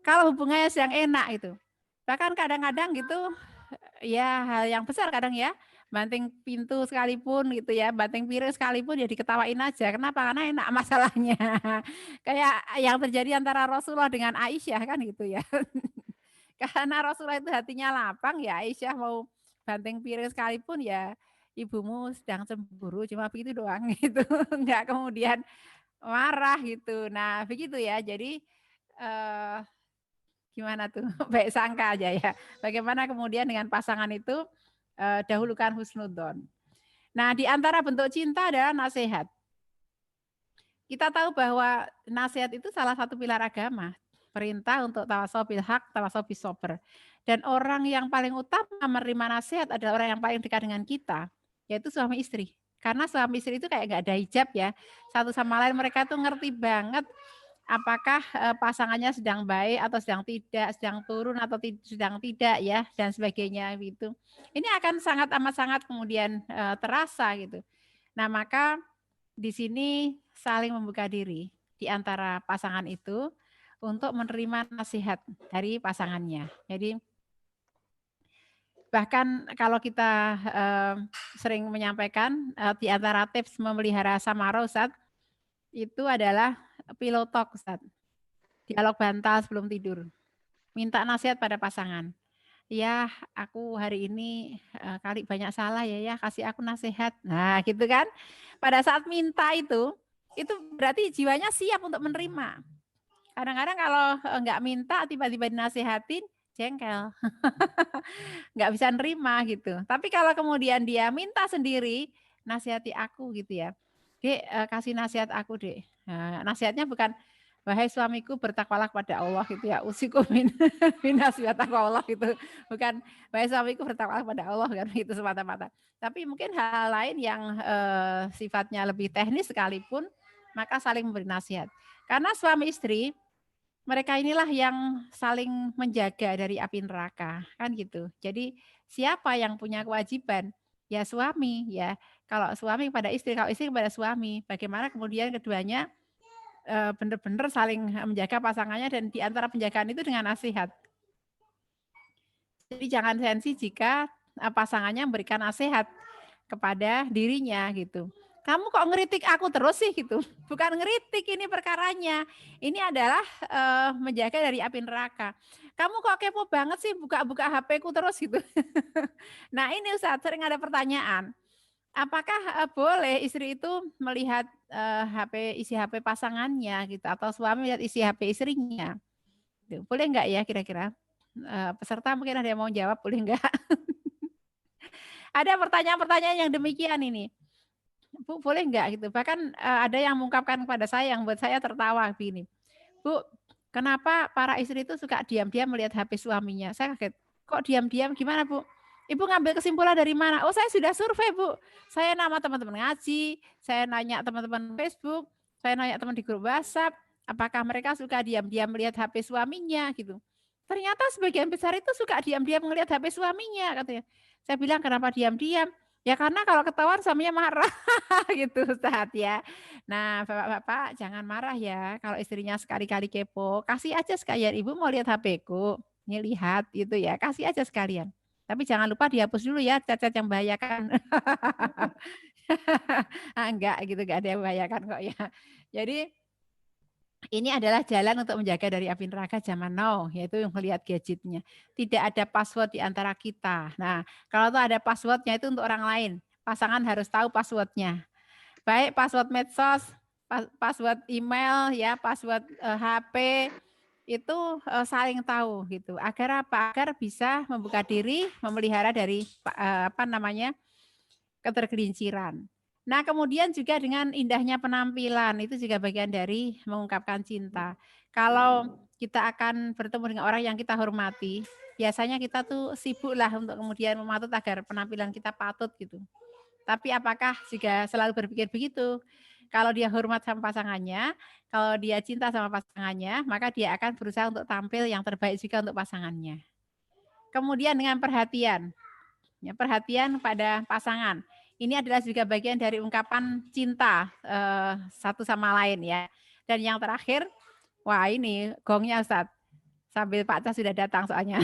kalau hubungannya sedang enak itu, bahkan kadang-kadang gitu, ya hal yang besar kadang ya, banting pintu sekalipun gitu ya, banting piring sekalipun ya diketawain aja. Kenapa? Karena enak masalahnya. Kayak yang terjadi antara Rasulullah dengan Aisyah kan gitu ya. Karena Rasulullah itu hatinya lapang ya, Aisyah mau banting piring sekalipun ya ibumu sedang cemburu cuma begitu doang gitu. Enggak kemudian marah gitu. Nah, begitu ya. Jadi gimana tuh? Baik sangka aja ya. Bagaimana kemudian dengan pasangan itu dahulukan husnudzon. Nah, di antara bentuk cinta adalah nasihat. Kita tahu bahwa nasihat itu salah satu pilar agama. Perintah untuk tawasau bil haq, tawasau bis sabr. Dan orang yang paling utama menerima nasihat adalah orang yang paling dekat dengan kita, yaitu suami istri. Karena suami istri itu kayak nggak ada hijab ya. Satu sama lain mereka tuh ngerti banget apakah pasangannya sedang baik atau sedang tidak, sedang turun atau sedang tidak ya, dan sebagainya gitu. Ini akan sangat amat sangat kemudian terasa gitu. Nah, maka di sini saling membuka diri di antara pasangan itu untuk menerima nasihat dari pasangannya. Jadi bahkan kalau kita sering menyampaikan di antara tips memelihara samara, Ustaz, itu adalah pillow talk, Ustaz. Dialog bantal sebelum tidur. Minta nasihat pada pasangan. Ya, aku hari ini kali banyak salah ya, kasih aku nasihat. Nah, gitu kan. Pada saat minta itu berarti jiwanya siap untuk menerima. Kadang-kadang kalau enggak minta tiba-tiba dinasehatin, jengkel. Enggak bisa nerima gitu. Tapi kalau kemudian dia minta sendiri, nasihati aku gitu ya. Dek, kasih nasihat aku, Dek. Nah, nasihatnya bukan wahai suamiku bertakwalah kepada Allah gitu ya. Usikum min nasihat Allah gitu. Bukan wahai suamiku bertakwalah kepada Allah kan itu semata-mata. Tapi mungkin hal lain yang sifatnya lebih teknis sekalipun maka saling memberi nasihat. Karena suami istri mereka inilah yang saling menjaga dari api neraka, kan gitu. Jadi siapa yang punya kewajiban? Ya suami ya. Kalau suami kepada istri, kalau istri kepada suami. Bagaimana kemudian keduanya benar-benar saling menjaga pasangannya dan di antara penjagaan itu dengan nasihat. Jadi jangan sensi jika pasangannya memberikan nasihat kepada dirinya gitu. Kamu kok ngeritik aku terus sih gitu. Bukan ngeritik ini perkaranya. Ini adalah menjaga dari api neraka. Kamu kok kepo banget sih buka-buka HP-ku terus gitu. Nah ini Ustaz sering ada pertanyaan. Apakah boleh istri itu melihat isi HP pasangannya gitu atau suami lihat isi HP istrinya? Boleh enggak ya kira-kira? Peserta mungkin ada yang mau jawab, boleh enggak? Ada pertanyaan-pertanyaan yang demikian ini. Bu, boleh enggak gitu? Bahkan ada yang mengungkapkan kepada saya yang buat saya tertawa begini. Bu, kenapa para istri itu suka diam-diam melihat HP suaminya? Saya kaget. Kok diam-diam? Gimana, Bu? Ibu ngambil kesimpulan dari mana? Oh, saya sudah survei, Bu. Saya nama teman-teman ngaji, saya nanya teman-teman Facebook, saya nanya teman di grup WhatsApp, apakah mereka suka diam-diam melihat HP suaminya gitu. Ternyata sebagian besar itu suka diam-diam melihat HP suaminya katanya. Saya bilang kenapa diam-diam? Ya karena kalau ketahuan suaminya marah gitu Ustaz ya. Nah, Bapak-bapak jangan marah ya kalau istrinya sekali-kali kepo. Kasih aja sekalian, Ibu mau lihat HP-ku. Ini lihat gitu ya, kasih aja sekalian. Tapi jangan lupa dihapus dulu ya chat-chat yang membahayakan. Enggak gitu, enggak ada yang membahayakan kok ya. Jadi ini adalah jalan untuk menjaga dari api neraka zaman now, yaitu melihat gadgetnya. Tidak ada password di antara kita. Nah, kalau tuh ada passwordnya itu untuk orang lain. Pasangan harus tahu passwordnya. baik password medsos, password email, ya, password HP, itu saling tahu gitu. Agar apa? Agar bisa membuka diri, memelihara dari ketergelinciran. Nah, kemudian juga dengan indahnya penampilan, itu juga bagian dari mengungkapkan cinta. Kalau kita akan bertemu dengan orang yang kita hormati, biasanya kita tuh sibuklah untuk kemudian mematut agar penampilan kita patut gitu. Tapi apakah juga selalu berpikir begitu? Kalau dia hormat sama pasangannya, kalau dia cinta sama pasangannya, maka dia akan berusaha untuk tampil yang terbaik juga untuk pasangannya. Kemudian dengan perhatian, ya, perhatian pada pasangan. Ini adalah juga bagian dari ungkapan cinta satu sama lain ya. Dan yang terakhir, wah ini gongnya Ustadz, sambil Pak Cas sudah datang soalnya.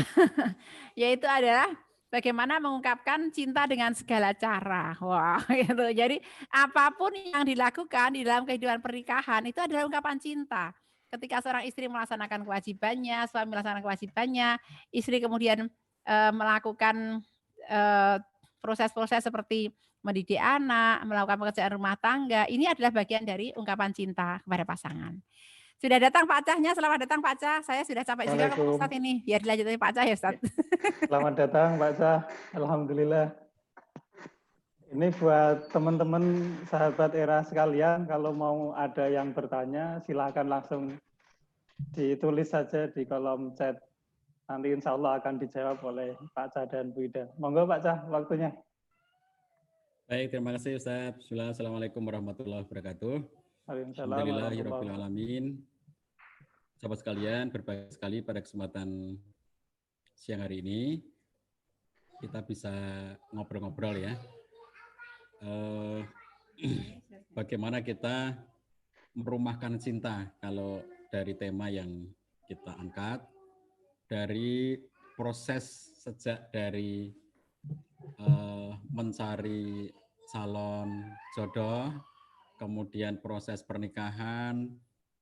Yaitu adalah bagaimana mengungkapkan cinta dengan segala cara. Wah, gitu. Jadi apapun yang dilakukan di dalam kehidupan pernikahan itu adalah ungkapan cinta. Ketika seorang istri melaksanakan kewajibannya, suami melaksanakan kewajibannya, istri kemudian melakukan proses-proses seperti mendidik anak, melakukan pekerjaan rumah tangga, ini adalah bagian dari ungkapan cinta kepada pasangan. Sudah datang Pak Cahnya, selamat datang Pak Cah. Saya sudah capek juga ke Ustadz ini. Biar dilanjutin Pak Cah ya Ustadz. Selamat datang Pak Cah, alhamdulillah. Ini buat teman-teman sahabat era sekalian, kalau mau ada yang bertanya, silakan langsung ditulis saja di kolom chat. Nanti insya Allah akan dijawab oleh Pak Cah dan Bu Ida. Monggo Pak Cah, waktunya. Baik, terima kasih Ustaz. Assalamualaikum warahmatullahi wabarakatuh. Alhamdulillahirrahmanirrahim. Sahabat sekalian, berbahagia sekali pada kesempatan siang hari ini kita bisa ngobrol-ngobrol ya. Bagaimana kita merumahkan cinta kalau dari tema yang kita angkat, dari proses sejak dari mencari calon jodoh, kemudian proses pernikahan,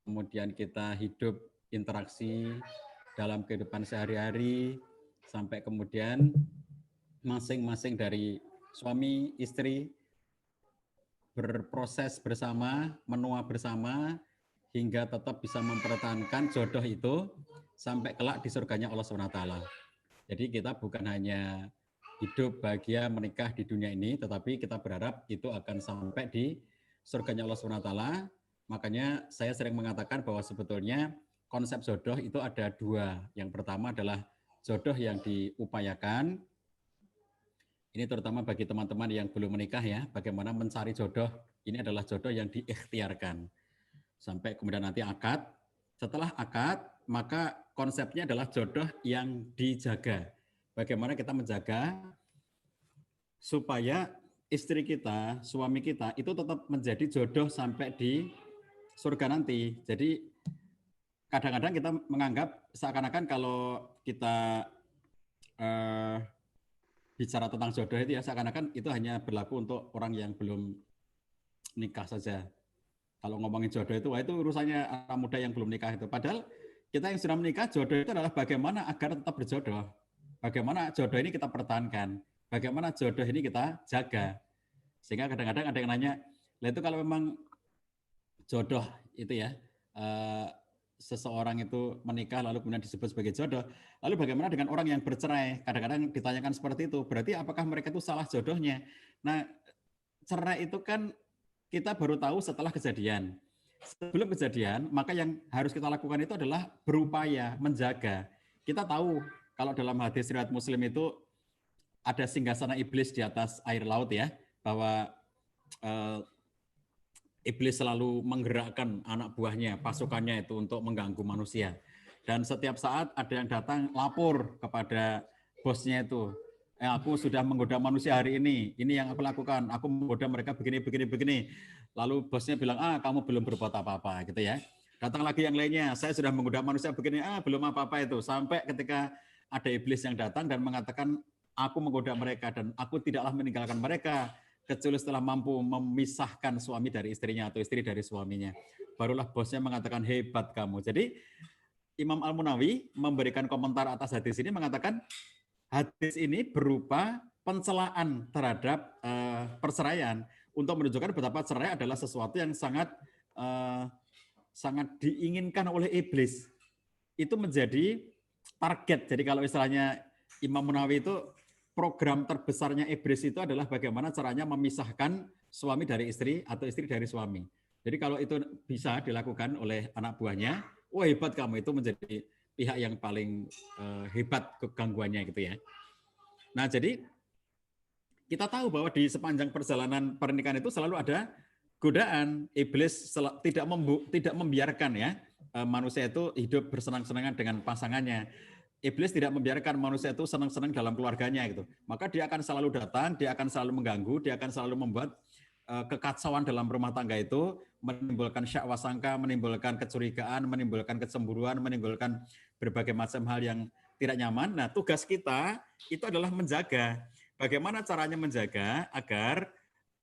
kemudian kita hidup interaksi dalam kehidupan sehari-hari, sampai kemudian masing-masing dari suami istri berproses bersama, menua bersama, hingga tetap bisa mempertahankan jodoh itu sampai kelak di surganya Allah SWT. Jadi kita bukan hanya hidup bahagia menikah di dunia ini, tetapi kita berharap itu akan sampai di surganya Allah SWT. Makanya saya sering mengatakan bahwa sebetulnya konsep jodoh itu ada dua. Yang pertama adalah jodoh yang diupayakan. Ini terutama bagi teman-teman yang belum menikah ya, bagaimana mencari jodoh. Ini adalah jodoh yang diikhtiarkan. Sampai kemudian nanti akad. Setelah akad, maka konsepnya adalah jodoh yang dijaga. Bagaimana kita menjaga supaya istri kita, suami kita itu tetap menjadi jodoh sampai di surga nanti. Jadi kadang-kadang kita menganggap seakan-akan kalau kita bicara tentang jodoh itu ya seakan-akan itu hanya berlaku untuk orang yang belum nikah saja. Kalau ngomongin jodoh itu, wah itu urusannya anak muda yang belum nikah itu. Padahal kita yang sudah menikah, jodoh itu adalah bagaimana agar tetap berjodoh. Bagaimana jodoh ini kita pertahankan. Bagaimana jodoh ini kita jaga. Sehingga kadang-kadang ada yang nanya, lah itu kalau memang jodoh itu ya, seseorang itu menikah lalu kemudian disebut sebagai jodoh, lalu bagaimana dengan orang yang bercerai? Kadang-kadang ditanyakan seperti itu, berarti apakah mereka itu salah jodohnya? Nah, cerai itu kan kita baru tahu setelah kejadian. Sebelum kejadian, maka yang harus kita lakukan itu adalah berupaya menjaga. Kita tahu kalau dalam hadis riwayat Muslim itu ada singgasana iblis di atas air laut ya, bahwa iblis selalu menggerakkan anak buahnya, pasukannya itu untuk mengganggu manusia. Dan setiap saat ada yang datang lapor kepada bosnya itu, aku sudah menggoda manusia hari ini yang aku lakukan, aku menggoda mereka begini. Lalu bosnya bilang, kamu belum berbuat apa-apa gitu ya. Datang lagi yang lainnya, saya sudah menggoda manusia begini, belum apa-apa itu. Sampai ketika ada iblis yang datang dan mengatakan, aku menggoda mereka dan aku tidaklah meninggalkan mereka, kecuali setelah mampu memisahkan suami dari istrinya atau istri dari suaminya. Barulah bosnya mengatakan, hebat kamu. Jadi Imam Al-Munawi memberikan komentar atas hadis ini mengatakan, hadis ini berupa pencelaan terhadap perceraian untuk menunjukkan betapa cerai adalah sesuatu yang sangat sangat diinginkan oleh iblis. Itu menjadi target. Jadi kalau istilahnya Imam Munawi itu program terbesarnya iblis itu adalah bagaimana caranya memisahkan suami dari istri atau istri dari suami. Jadi kalau itu bisa dilakukan oleh anak buahnya, wah hebat kamu, itu menjadi pihak yang paling hebat gangguannya gitu ya. Nah jadi kita tahu bahwa di sepanjang perjalanan pernikahan itu selalu ada godaan. Iblis tidak membiarkan ya manusia itu hidup bersenang-senangan dengan pasangannya. Iblis tidak membiarkan manusia itu senang-senang dalam keluarganya gitu. Maka dia akan selalu datang, dia akan selalu mengganggu, dia akan selalu membuat kekacauan dalam rumah tangga itu, menimbulkan syahwat sangka, menimbulkan kecurigaan, menimbulkan kecemburuan, menimbulkan berbagai macam hal yang tidak nyaman. Nah, tugas kita itu adalah menjaga. Bagaimana caranya menjaga agar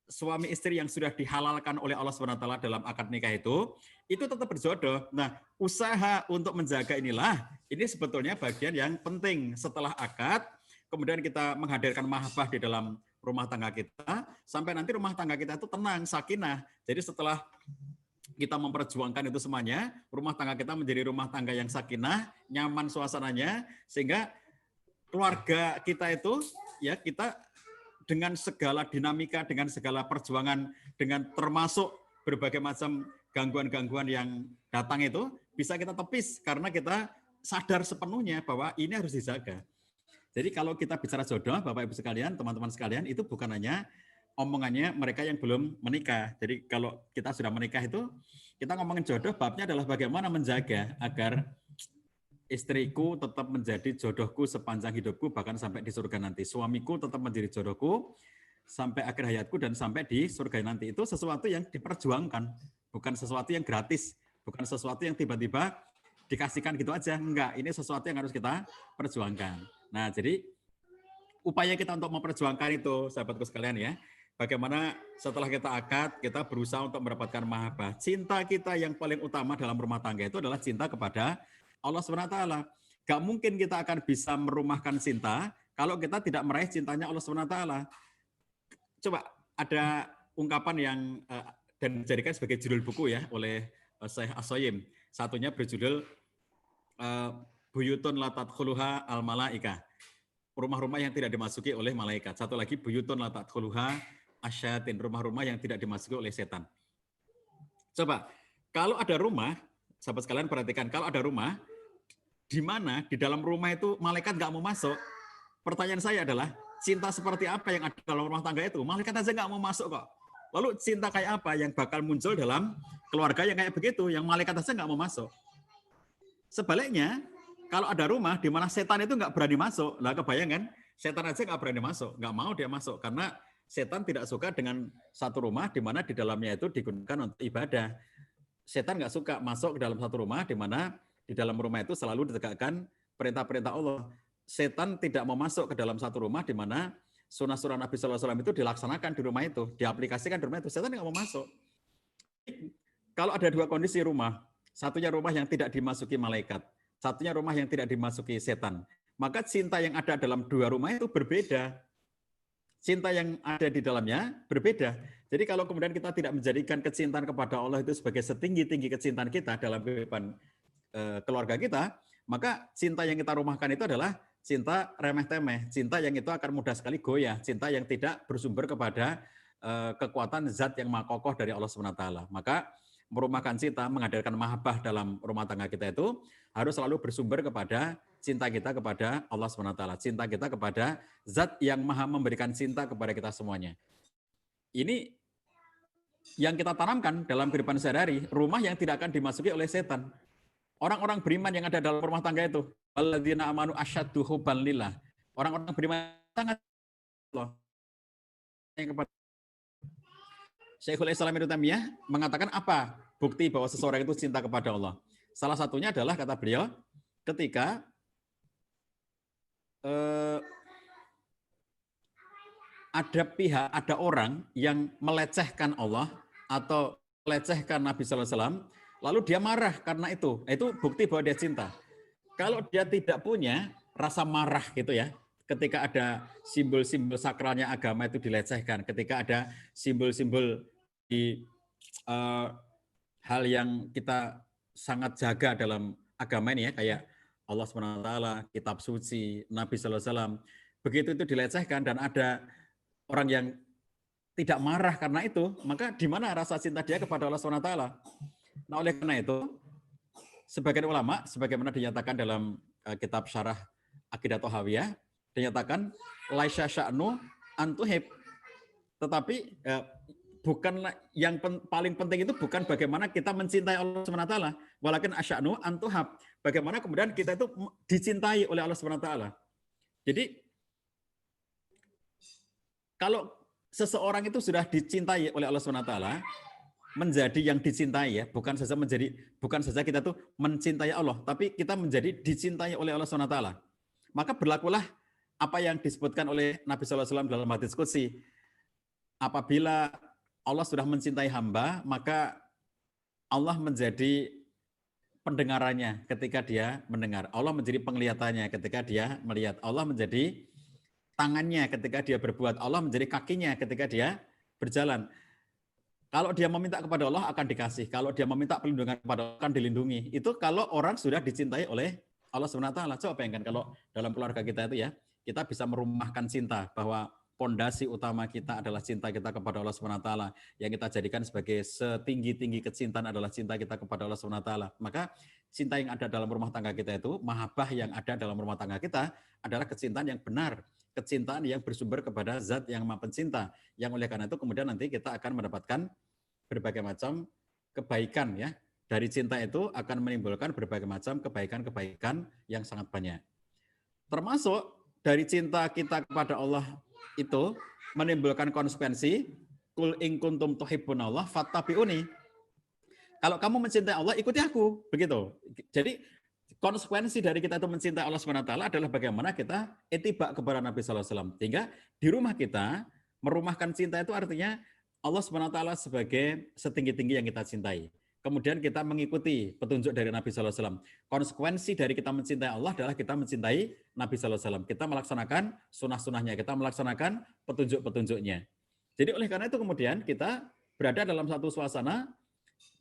suami istri yang sudah dihalalkan oleh Allah SWT dalam akad nikah itu tetap berjodoh. Nah, usaha untuk menjaga inilah, ini sebetulnya bagian yang penting setelah akad, kemudian kita menghadirkan mahabbah di dalam rumah tangga kita, sampai nanti rumah tangga kita itu tenang, sakinah. Jadi setelah kita memperjuangkan itu semuanya, rumah tangga kita menjadi rumah tangga yang sakinah, nyaman suasananya, sehingga keluarga kita itu, ya kita dengan segala dinamika, dengan segala perjuangan, dengan termasuk berbagai macam gangguan-gangguan yang datang itu, bisa kita tepis karena kita sadar sepenuhnya bahwa ini harus dijaga. Jadi kalau kita bicara jodoh, Bapak Ibu sekalian, teman-teman sekalian, itu bukan hanya omongannya mereka yang belum menikah. Jadi kalau kita sudah menikah itu, kita ngomongin jodoh, babnya adalah bagaimana menjaga agar istriku tetap menjadi jodohku sepanjang hidupku, bahkan sampai di surga nanti. Suamiku tetap menjadi jodohku sampai akhir hayatku dan sampai di surga nanti. Itu sesuatu yang diperjuangkan, bukan sesuatu yang gratis, bukan sesuatu yang tiba-tiba dikasihkan gitu aja. Enggak, ini sesuatu yang harus kita perjuangkan. Nah, jadi upaya kita untuk memperjuangkan itu, sahabatku sekalian ya, bagaimana setelah kita akad, kita berusaha untuk mendapatkan mahabbah. Cinta kita yang paling utama dalam rumah tangga itu adalah cinta kepada Allah SWT. Gak mungkin kita akan bisa merumahkan cinta kalau kita tidak meraih cintanya Allah SWT. Coba ada ungkapan yang dan dijadikan sebagai judul buku ya oleh Syekh As-Soyim. Satunya berjudul Buyutun la tadkhuluha al-malaika. Rumah-rumah yang tidak dimasuki oleh malaikat. Satu lagi buyutun la tadkhuluha asyayatin. Rumah-rumah yang tidak dimasuki oleh setan. Coba, kalau ada rumah, sahabat sekalian perhatikan, kalau ada rumah, di mana di dalam rumah itu malaikat nggak mau masuk, pertanyaan saya adalah, cinta seperti apa yang ada dalam rumah tangga itu? Malaikat aja nggak mau masuk kok. Lalu cinta kayak apa yang bakal muncul dalam keluarga yang kayak begitu, yang malaikat aja nggak mau masuk? Sebaliknya, kalau ada rumah di mana setan itu nggak berani masuk, lah kebayang kan? Setan aja nggak berani masuk, nggak mau dia masuk, karena setan tidak suka dengan satu rumah di mana di dalamnya itu digunakan untuk ibadah. Setan nggak suka masuk ke dalam satu rumah di mana di dalam rumah itu selalu ditegakkan perintah-perintah Allah. Setan tidak mau masuk ke dalam satu rumah di mana sunnah-sunnah Nabi SAW itu dilaksanakan di rumah itu, diaplikasikan di rumah itu. Setan nggak mau masuk. Kalau ada dua kondisi rumah, satunya rumah yang tidak dimasuki malaikat, satunya rumah yang tidak dimasuki setan, maka cinta yang ada dalam dua rumah itu berbeda. Cinta yang ada di dalamnya berbeda. Jadi kalau kemudian kita tidak menjadikan kecintaan kepada Allah itu sebagai setinggi-tinggi kecintaan kita dalam kehidupan keluarga kita, maka cinta yang kita rumahkan itu adalah cinta remeh-temeh, cinta yang itu akan mudah sekali goyah, cinta yang tidak bersumber kepada kekuatan zat yang maha kokoh dari Allah SWT. Maka merumahkan cinta, menghadirkan mahabbah dalam rumah tangga kita itu harus selalu bersumber kepada cinta kita kepada Allah SWT. Cinta kita kepada zat yang maha memberikan cinta kepada kita semuanya. Ini yang kita tanamkan dalam kehidupan sehari-hari, rumah yang tidak akan dimasuki oleh setan. Orang-orang beriman yang ada dalam rumah tangga itu, alladzina amanu asyaddu hubban lillah. Orang-orang beriman sangat Allah. Syekhul Islam Ibnu Taimiyah mengatakan apa bukti bahwa seseorang itu cinta kepada Allah? Salah satunya adalah kata beliau, ketika ada orang yang melecehkan Allah atau melecehkan Nabi Sallallahu Alaihi Wasallam, lalu dia marah karena itu bukti bahwa dia cinta. Kalau dia tidak punya rasa marah gitu ya, ketika ada simbol-simbol sakralnya agama itu dilecehkan, ketika ada simbol-simbol di hal yang kita sangat jaga dalam agama ini ya, kayak Allah SWT, kitab suci, Nabi SAW, begitu itu dilecehkan dan ada orang yang tidak marah karena itu, maka di mana rasa cinta dia kepada Allah SWT? Nah, oleh karena itu, sebagian ulama, sebagaimana dinyatakan dalam kitab Syarah Aqidah Thahawiyah, dinyatakan laisya sya'nu antuhib. Tetapi bukan yang paling penting itu bukan bagaimana kita mencintai Allah SWT, walakin asya'nu antuhab. Bagaimana kemudian kita itu dicintai oleh Allah SWT. Jadi kalau seseorang itu sudah dicintai oleh Allah SWT, menjadi yang dicintai ya, bukan saja kita tuh mencintai Allah, tapi kita menjadi dicintai oleh Allah SWT. Maka berlakulah apa yang disebutkan oleh Nabi SAW dalam hadits qudsi. Apabila Allah sudah mencintai hamba, maka Allah menjadi pendengarannya ketika dia mendengar. Allah menjadi penglihatannya ketika dia melihat. Allah menjadi tangannya ketika dia berbuat. Allah menjadi kakinya ketika dia berjalan. Kalau dia meminta kepada Allah akan dikasih. Kalau dia meminta perlindungan kepada Allah akan dilindungi. Itu kalau orang sudah dicintai oleh Allah SWT. Coba bayangkan kalau dalam keluarga kita itu ya, kita bisa merumahkan cinta, bahwa pondasi utama kita adalah cinta kita kepada Allah SWT. Yang kita jadikan sebagai setinggi-tinggi kecintaan adalah cinta kita kepada Allah SWT. Maka cinta yang ada dalam rumah tangga kita itu, mahabbah yang ada dalam rumah tangga kita adalah kecintaan yang benar. Kecintaan yang bersumber kepada zat yang maha pencinta. Yang oleh karena itu kemudian nanti kita akan mendapatkan berbagai macam kebaikan ya. Dari cinta itu akan menimbulkan berbagai macam kebaikan-kebaikan yang sangat banyak. Termasuk dari cinta kita kepada Allah itu menimbulkan konsekuensi, kul in kuntum tuhibbunallah fattabi'uni. Kalau kamu mencintai Allah, ikuti aku, begitu. Jadi konsekuensi dari kita itu mencintai Allah SWT adalah bagaimana kita ittiba kepada Nabi SAW. Sehingga di rumah kita, merumahkan cinta itu artinya Allah SWT sebagai setinggi-tinggi yang kita cintai. Kemudian kita mengikuti petunjuk dari Nabi SAW. Konsekuensi dari kita mencintai Allah adalah kita mencintai Nabi SAW. Kita melaksanakan sunnah-sunnahnya, kita melaksanakan petunjuk-petunjuknya. Jadi oleh karena itu kemudian kita berada dalam satu suasana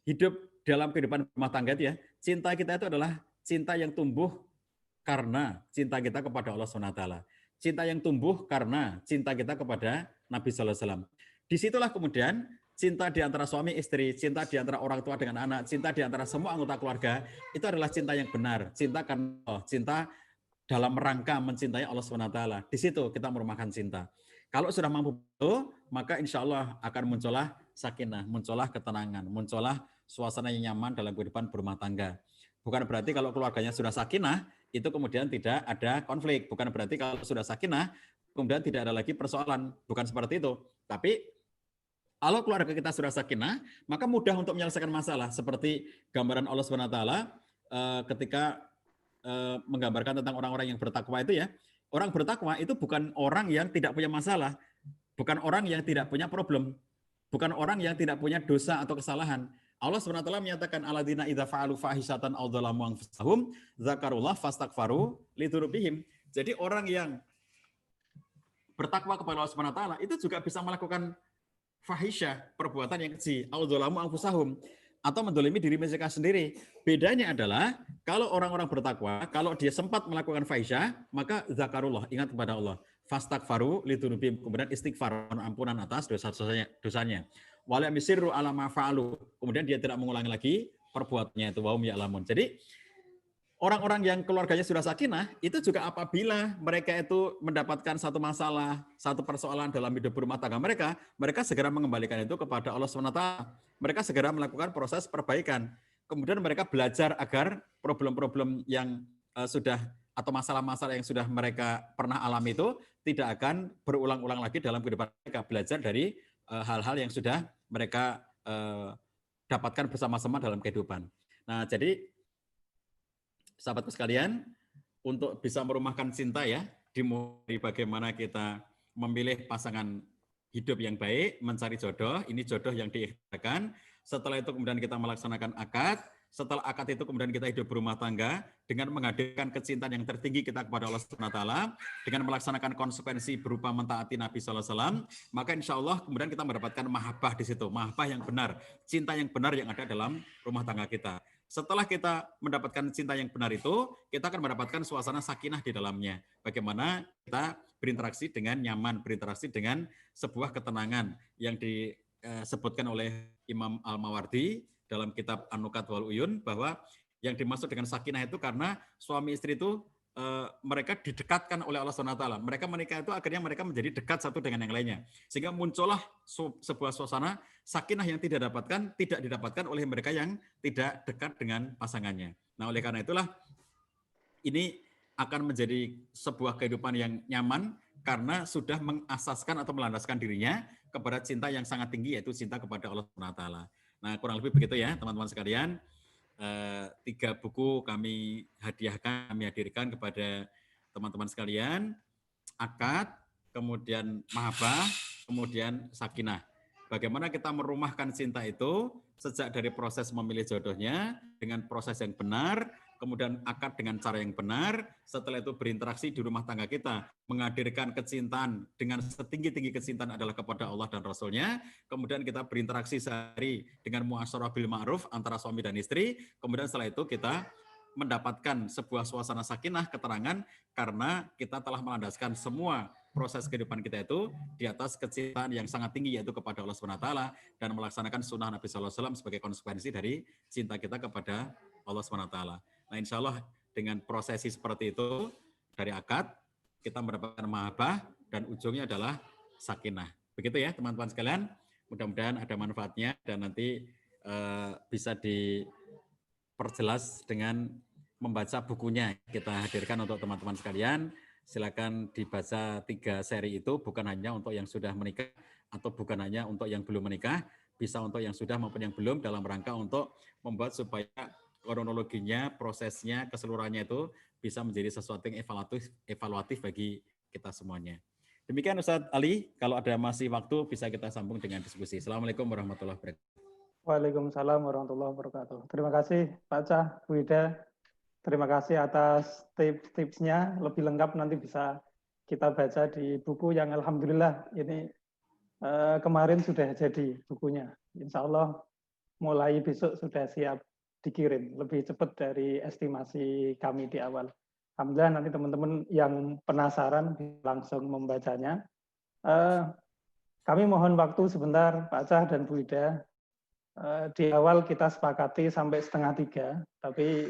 hidup dalam kehidupan rumah tangga itu ya. Cinta kita itu adalah cinta yang tumbuh karena cinta kita kepada Allah SWT. Cinta yang tumbuh karena cinta kita kepada Nabi SAW. Disitulah kemudian cinta di antara suami istri, cinta di antara orang tua dengan anak, cinta di antara semua anggota keluarga, itu adalah cinta yang benar. Cinta karena Allah, cinta dalam rangka mencintai Allah SWT. Di situ kita merumahkan cinta. Kalau sudah mampu itu, maka insya Allah akan muncullah sakinah, muncullah ketenangan, muncullah suasana yang nyaman dalam kehidupan berumah tangga. Bukan berarti kalau keluarganya sudah sakinah, itu kemudian tidak ada konflik. Bukan berarti kalau sudah sakinah, kemudian tidak ada lagi persoalan. Bukan seperti itu. Tapi kalau keluarga kita sudah sakinah, maka mudah untuk menyelesaikan masalah. Seperti gambaran Allah SWT ketika menggambarkan tentang orang-orang yang bertakwa itu ya. Orang bertakwa itu bukan orang yang tidak punya masalah. Bukan orang yang tidak punya problem. Bukan orang yang tidak punya dosa atau kesalahan. Allah SWT menyatakan alladzina idza fa'alu fahisatan aw dzalamu anfusahum dzakarullah fastaghfaru lidzunubihim. Jadi orang yang bertakwa kepada Allah SWT itu juga bisa melakukan fahisyah, perbuatan yang keji, audzalamu anfusahum, atau mendolimi diri mereka sendiri. Bedanya adalah kalau orang-orang bertakwa, kalau dia sempat melakukan fahisyah, maka zakarullah, ingat kepada Allah. Fastaghfaru lidzunubihim, kemudian istighfar, ampunan atas dosanya. Wala misirru ala ma fa'alu, kemudian dia tidak mengulangi lagi perbuatannya itu, wa hum ya'lamun. Jadi orang-orang yang keluarganya sudah sakinah, itu juga apabila mereka itu mendapatkan satu masalah, satu persoalan dalam hidup rumah tangga mereka, mereka segera mengembalikan itu kepada Allah SWT. Mereka segera melakukan proses perbaikan. Kemudian mereka belajar agar problem-problem yang sudah, atau masalah-masalah yang sudah mereka pernah alami itu, tidak akan berulang-ulang lagi dalam kehidupan mereka. Belajar dari hal-hal yang sudah mereka dapatkan bersama-sama dalam kehidupan. Nah, jadi sahabatku sekalian, untuk bisa merumahkan cinta ya, dimulai bagaimana kita memilih pasangan hidup yang baik, mencari jodoh, ini jodoh yang diikhtiarkan. Setelah itu kemudian kita melaksanakan akad. setelah akad itu kemudian kita hidup berumah tangga dengan menghadirkan kecintaan yang tertinggi kita kepada Allah Subhanahu wa taala, dengan melaksanakan konsekuensi berupa mentaati Nabi sallallahu alaihi wasallam, maka insya Allah kemudian kita mendapatkan mahabbah di situ, mahabbah yang benar, cinta yang benar yang ada dalam rumah tangga kita. Setelah kita mendapatkan cinta yang benar itu, kita akan mendapatkan suasana sakinah di dalamnya. Bagaimana kita berinteraksi dengan nyaman, berinteraksi dengan sebuah ketenangan yang disebutkan oleh Imam Al-Mawardi dalam kitab An-Nukat wal Uyun, bahwa yang dimaksud dengan sakinah itu karena suami istri itu mereka didekatkan oleh Allah SWT. Mereka menikah itu akhirnya mereka menjadi dekat satu dengan yang lainnya. Sehingga muncullah sebuah suasana sakinah yang tidak didapatkan oleh mereka yang tidak dekat dengan pasangannya. Nah, oleh karena itulah ini akan menjadi sebuah kehidupan yang nyaman karena sudah mengasaskan atau melandaskan dirinya kepada cinta yang sangat tinggi, yaitu cinta kepada Allah SWT. Nah, kurang lebih begitu ya teman-teman sekalian. 3 buku kami hadirkan kepada teman-teman sekalian. Akad, kemudian mahabbah, kemudian sakinah. Bagaimana kita merumahkan cinta itu sejak dari proses memilih jodohnya dengan proses yang benar, kemudian akad dengan cara yang benar, setelah itu berinteraksi di rumah tangga kita, menghadirkan kecintaan dengan setinggi-tinggi kecintaan adalah kepada Allah dan Rasul-Nya, kemudian kita berinteraksi sehari dengan muasyarah bil ma'ruf antara suami dan istri, kemudian setelah itu kita mendapatkan sebuah suasana sakinah, keterangan, karena kita telah melandaskan semua proses kehidupan kita itu di atas kecintaan yang sangat tinggi, yaitu kepada Allah SWT, dan melaksanakan sunnah Nabi SAW sebagai konsekuensi dari cinta kita kepada Allah SWT. Nah, insya Allah dengan prosesi seperti itu, dari akad, kita mendapatkan mahabbah, dan ujungnya adalah sakinah. Begitu ya teman-teman sekalian, mudah-mudahan ada manfaatnya, dan nanti bisa diperjelas dengan membaca bukunya. Kita hadirkan untuk teman-teman sekalian. Silakan dibaca 3 seri itu, bukan hanya untuk yang sudah menikah atau bukan hanya untuk yang belum menikah, bisa untuk yang sudah maupun yang belum, dalam rangka untuk membuat supaya kronologinya, prosesnya, keseluruhannya itu bisa menjadi sesuatu yang evaluatif bagi kita semuanya. Demikian Ustadz Ali, kalau ada masih waktu bisa kita sambung dengan diskusi. Assalamualaikum warahmatullahi wabarakatuh. Waalaikumsalam warahmatullahi wabarakatuh. Terima kasih Pak Cah, Bu Ida. Terima kasih atas tips-tipsnya. Lebih lengkap nanti bisa kita baca di buku yang alhamdulillah ini kemarin sudah jadi bukunya. Insya Allah mulai besok sudah siap dikirim. Lebih cepat dari estimasi kami di awal. Alhamdulillah nanti teman-teman yang penasaran langsung membacanya. Kami mohon waktu sebentar Pak Cah dan Bu Ida. Di awal kita sepakati sampai 2:30, tapi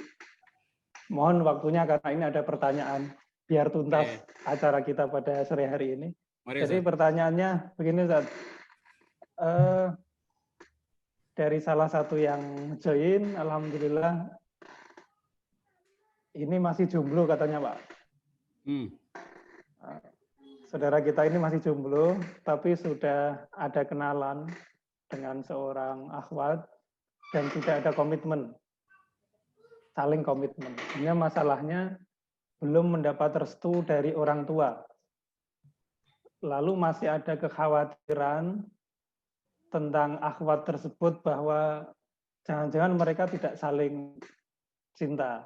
mohon waktunya karena ini ada pertanyaan biar tuntas acara kita pada sore hari ini. Jadi pertanyaannya begini Ustaz. Dari salah satu yang join, alhamdulillah ini masih jomblo katanya Pak. Saudara kita ini masih jomblo, tapi sudah ada kenalan dengan seorang akhwat dan tidak ada komitmen. Saling komitmen. Hanya masalahnya belum mendapat restu dari orang tua. Lalu masih ada kekhawatiran tentang akhwat tersebut bahwa jangan-jangan mereka tidak saling cinta.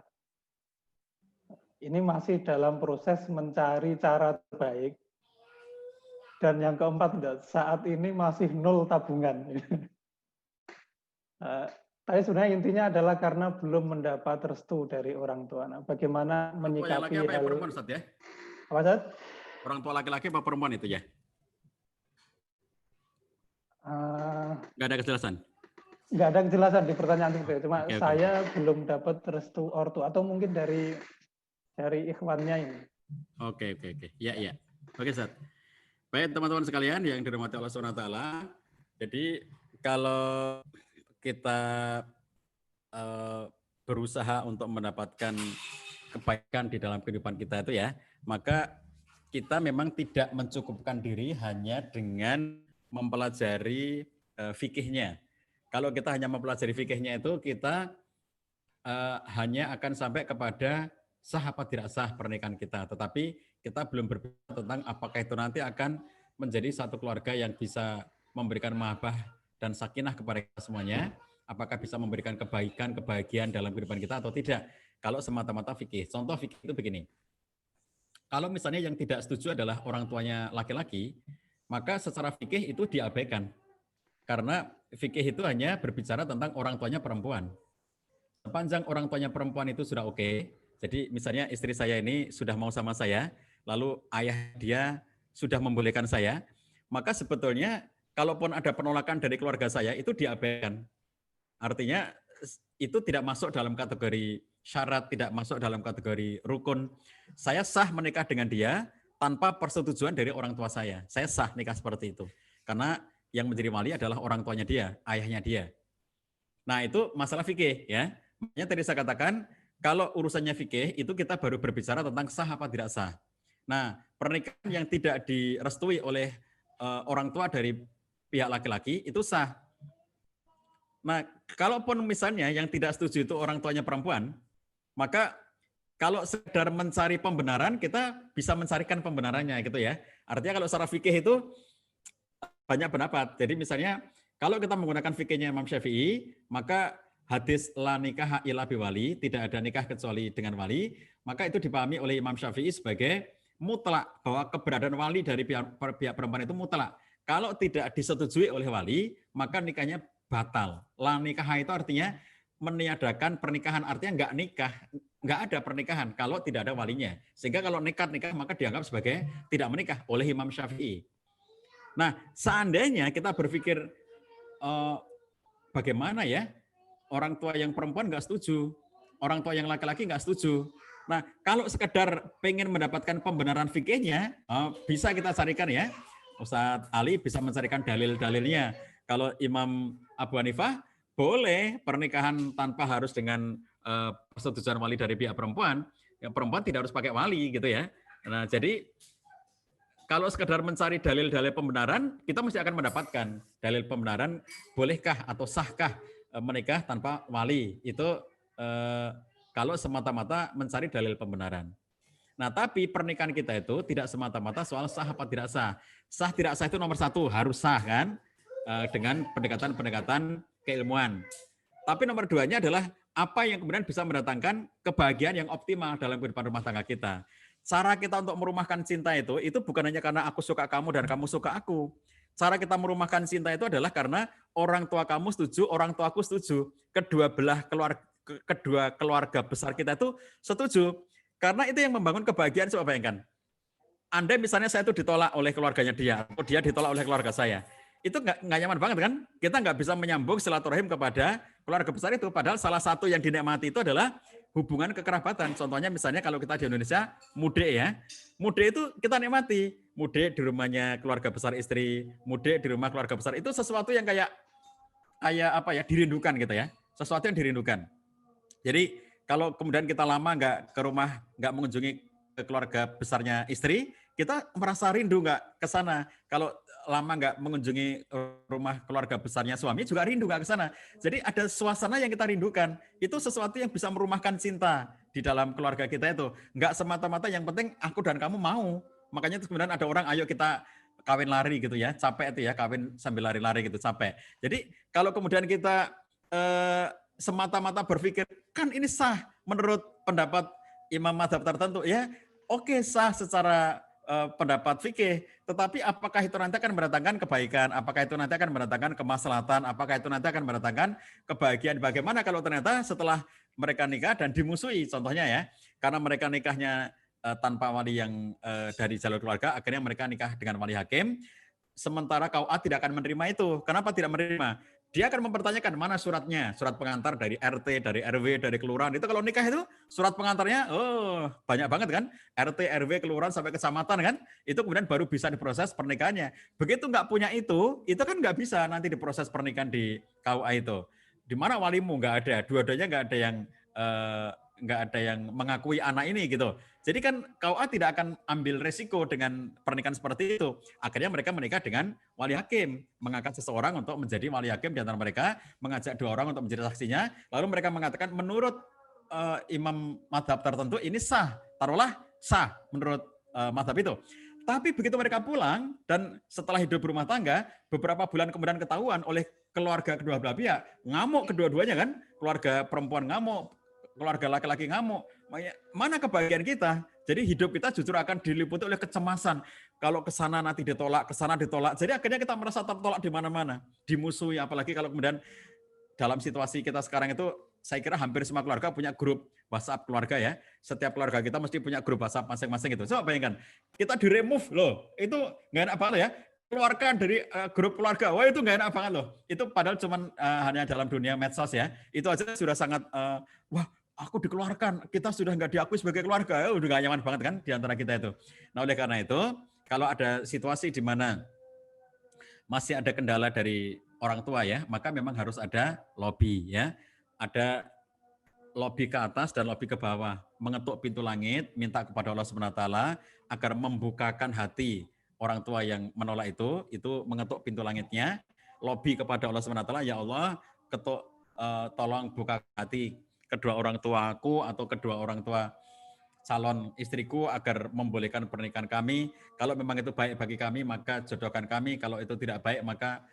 Ini masih dalam proses mencari cara terbaik. Dan yang keempat, saat ini masih 0 tabungan. Tapi sebenarnya intinya adalah karena belum mendapat restu dari orang tua. Nah, bagaimana menyikapi hal perempuan, Ustaz, ya? Apa, Ustaz? Orang tua laki-laki apa perempuan itu ya? Nggak ada kejelasan? Nggak ada kejelasan di pertanyaan itu. Cuma saya belum dapat restu ortu atau mungkin dari ikhwannya ini. Oke. Ya. Oke, Ustaz. Baik, teman-teman sekalian yang dirahmati Allah SWT. Jadi kalau kita berusaha untuk mendapatkan kebaikan di dalam kehidupan kita itu ya, maka kita memang tidak mencukupkan diri hanya dengan mempelajari fikihnya. Kalau kita hanya mempelajari fikihnya itu, kita hanya akan sampai kepada sah apa tidak sah pernikahan kita. Tetapi kita belum berbicara tentang apakah itu nanti akan menjadi satu keluarga yang bisa memberikan mahabbah dan sakinah kepada kita semuanya. apakah bisa memberikan kebaikan, kebahagiaan dalam kehidupan kita atau tidak. Kalau semata-mata fikih. Contoh fikih itu begini. Kalau misalnya yang tidak setuju adalah orang tuanya laki-laki, maka secara fikih itu diabaikan. Karena fikih itu hanya berbicara tentang orang tuanya perempuan. Sepanjang orang tuanya perempuan itu sudah oke, jadi misalnya istri saya ini sudah mau sama saya, lalu ayah dia sudah membolehkan saya, maka sebetulnya kalaupun ada penolakan dari keluarga saya itu diabaikan. Artinya itu tidak masuk dalam kategori syarat, tidak masuk dalam kategori rukun. Saya sah menikah dengan dia tanpa persetujuan dari orang tua saya. Saya sah nikah seperti itu. Karena yang menjadi wali adalah orang tuanya dia, ayahnya dia. Nah, itu masalah fikih ya. Makanya tadi saya katakan kalau urusannya fikih itu kita baru berbicara tentang sah apa tidak sah. Nah, pernikahan yang tidak direstui oleh orang tua dari pihak laki-laki itu sah. Nah, kalaupun misalnya yang tidak setuju itu orang tuanya perempuan, maka kalau sekedar mencari pembenaran, kita bisa mencarikan pembenarannya gitu ya. Artinya kalau secara fikih itu banyak pendapat. Jadi misalnya kalau kita menggunakan fikihnya Imam Syafi'i, maka hadis la nikah illa biwali, tidak ada nikah kecuali dengan wali, maka itu dipahami oleh Imam Syafi'i sebagai mutlak, bahwa keberadaan wali dari pihak perempuan itu mutlak. Kalau tidak disetujui oleh wali, maka nikahnya batal. La nikah itu artinya meniadakan pernikahan, artinya nggak ada pernikahan kalau tidak ada walinya. Sehingga kalau nikah maka dianggap sebagai tidak menikah oleh Imam Syafi'i. Nah, seandainya kita berpikir bagaimana ya, orang tua yang perempuan nggak setuju, orang tua yang laki-laki nggak setuju. Nah, kalau sekedar pengen mendapatkan pembenaran fikihnya, bisa kita carikan ya. Ustadz Ali bisa mencarikan dalil-dalilnya. Kalau Imam Abu Hanifah, boleh pernikahan tanpa harus dengan persetujuan wali dari pihak perempuan. Yang perempuan tidak harus pakai wali gitu ya. Nah, jadi kalau sekedar mencari dalil-dalil pembenaran, kita mesti akan mendapatkan dalil pembenaran bolehkah atau sahkah menikah tanpa wali. Itu kalau semata-mata mencari dalil pembenaran. Nah, tapi pernikahan kita itu tidak semata-mata soal sah apa tidak sah. Sah tidak sah itu nomor satu, harus sah kan, dengan pendekatan-pendekatan keilmuan. Tapi nomor duanya adalah apa yang kemudian bisa mendatangkan kebahagiaan yang optimal dalam kehidupan rumah tangga kita. Cara kita untuk merumahkan cinta itu bukan hanya karena aku suka kamu dan kamu suka aku. Cara kita merumahkan cinta itu adalah karena orang tua kamu setuju, orang tua aku setuju. Kedua keluarga besar kita itu setuju. Karena itu yang membangun kebahagiaan. Coba bayangkan. Andai misalnya saya itu ditolak oleh keluarganya dia, atau dia ditolak oleh keluarga saya. Itu nggak nyaman banget kan? Kita nggak bisa menyambung silaturahim kepada keluarga besar itu. Padahal salah satu yang dinikmati itu adalah hubungan kekerabatan. Contohnya misalnya kalau kita di Indonesia, mudik ya. Mudik itu kita nikmati. Mudik di rumahnya keluarga besar istri, mudik di rumah keluarga besar. Itu sesuatu yang kayak apa ya, dirindukan gitu ya. Sesuatu yang dirindukan. Jadi kalau kemudian kita lama nggak ke rumah, nggak mengunjungi ke keluarga besarnya istri, kita merasa rindu nggak ke sana. Kalau lama nggak mengunjungi rumah keluarga besarnya suami, juga rindu nggak ke sana. Jadi ada suasana yang kita rindukan. Itu sesuatu yang bisa merumahkan cinta di dalam keluarga kita itu. Nggak semata-mata yang penting aku dan kamu mau. Makanya kemudian ada orang, ayo kita kawin lari gitu ya. Capek itu ya, kawin sambil lari-lari gitu, capek. Jadi kalau kemudian kita semata-mata berpikir, kan ini sah menurut pendapat imam mazhab tertentu ya, oke sah secara pendapat fikih, tetapi apakah itu nanti akan mendatangkan kebaikan, apakah itu nanti akan mendatangkan kemaslahatan, apakah itu nanti akan mendatangkan kebahagiaan. Bagaimana kalau ternyata setelah mereka nikah dan dimusuhi, contohnya ya, karena mereka nikahnya tanpa wali yang dari jalur keluarga, akhirnya mereka nikah dengan wali hakim, sementara KUA tidak akan menerima itu. Kenapa tidak menerima? Dia akan mempertanyakan mana suratnya, surat pengantar dari RT, dari RW, dari kelurahan. Itu kalau nikah itu surat pengantarnya, banyak banget kan, RT, RW, kelurahan sampai kecamatan kan, itu kemudian baru bisa diproses pernikahannya. Begitu nggak punya itu kan nggak bisa nanti diproses pernikahan di KUA itu. Di mana walimu nggak ada, dua-duanya nggak ada yang mengakui anak ini gitu. Jadi kan KUA tidak akan ambil resiko dengan pernikahan seperti itu. Akhirnya mereka menikah dengan wali hakim, mengangkat seseorang untuk menjadi wali hakim di antara mereka, mengajak dua orang untuk menjadi saksinya, lalu mereka mengatakan menurut imam mazhab tertentu ini sah, taruhlah sah menurut mazhab itu. Tapi begitu mereka pulang dan setelah hidup berumah tangga, beberapa bulan kemudian ketahuan oleh keluarga kedua belah pihak, ngamuk kedua-duanya kan, keluarga perempuan ngamuk, keluarga laki-laki ngamuk, mana kebahagiaan kita? Jadi hidup kita justru akan diliputi oleh kecemasan. Kalau ke sana nanti ditolak, ke sana ditolak. Jadi akhirnya kita merasa tertolak di mana-mana, dimusuhi. Apalagi kalau kemudian dalam situasi kita sekarang itu, saya kira hampir semua keluarga punya grup WhatsApp keluarga ya. Setiap keluarga kita mesti punya grup WhatsApp masing-masing itu. Coba bayangkan, kita di-remove loh. Itu nggak enak banget ya. Keluarkan dari grup keluarga. Wah itu nggak enak banget loh. Itu padahal cuman hanya dalam dunia medsos ya. Itu aja sudah sangat, wah aku dikeluarkan, kita sudah nggak diakui sebagai keluarga, udah nggak nyaman banget kan di antara kita itu. Nah oleh karena itu, kalau ada situasi di mana masih ada kendala dari orang tua ya, maka memang harus ada lobby ya. Ada lobby ke atas dan lobby ke bawah. Mengetuk pintu langit, minta kepada Allah SWT agar membukakan hati orang tua yang menolak itu mengetuk pintu langitnya. Lobby kepada Allah SWT, ya Allah, ketuk tolong buka hati kedua orang tuaku atau kedua orang tua calon istriku agar membolehkan pernikahan kami. Kalau memang itu baik bagi kami, maka jodohkan kami. Kalau itu tidak baik, maka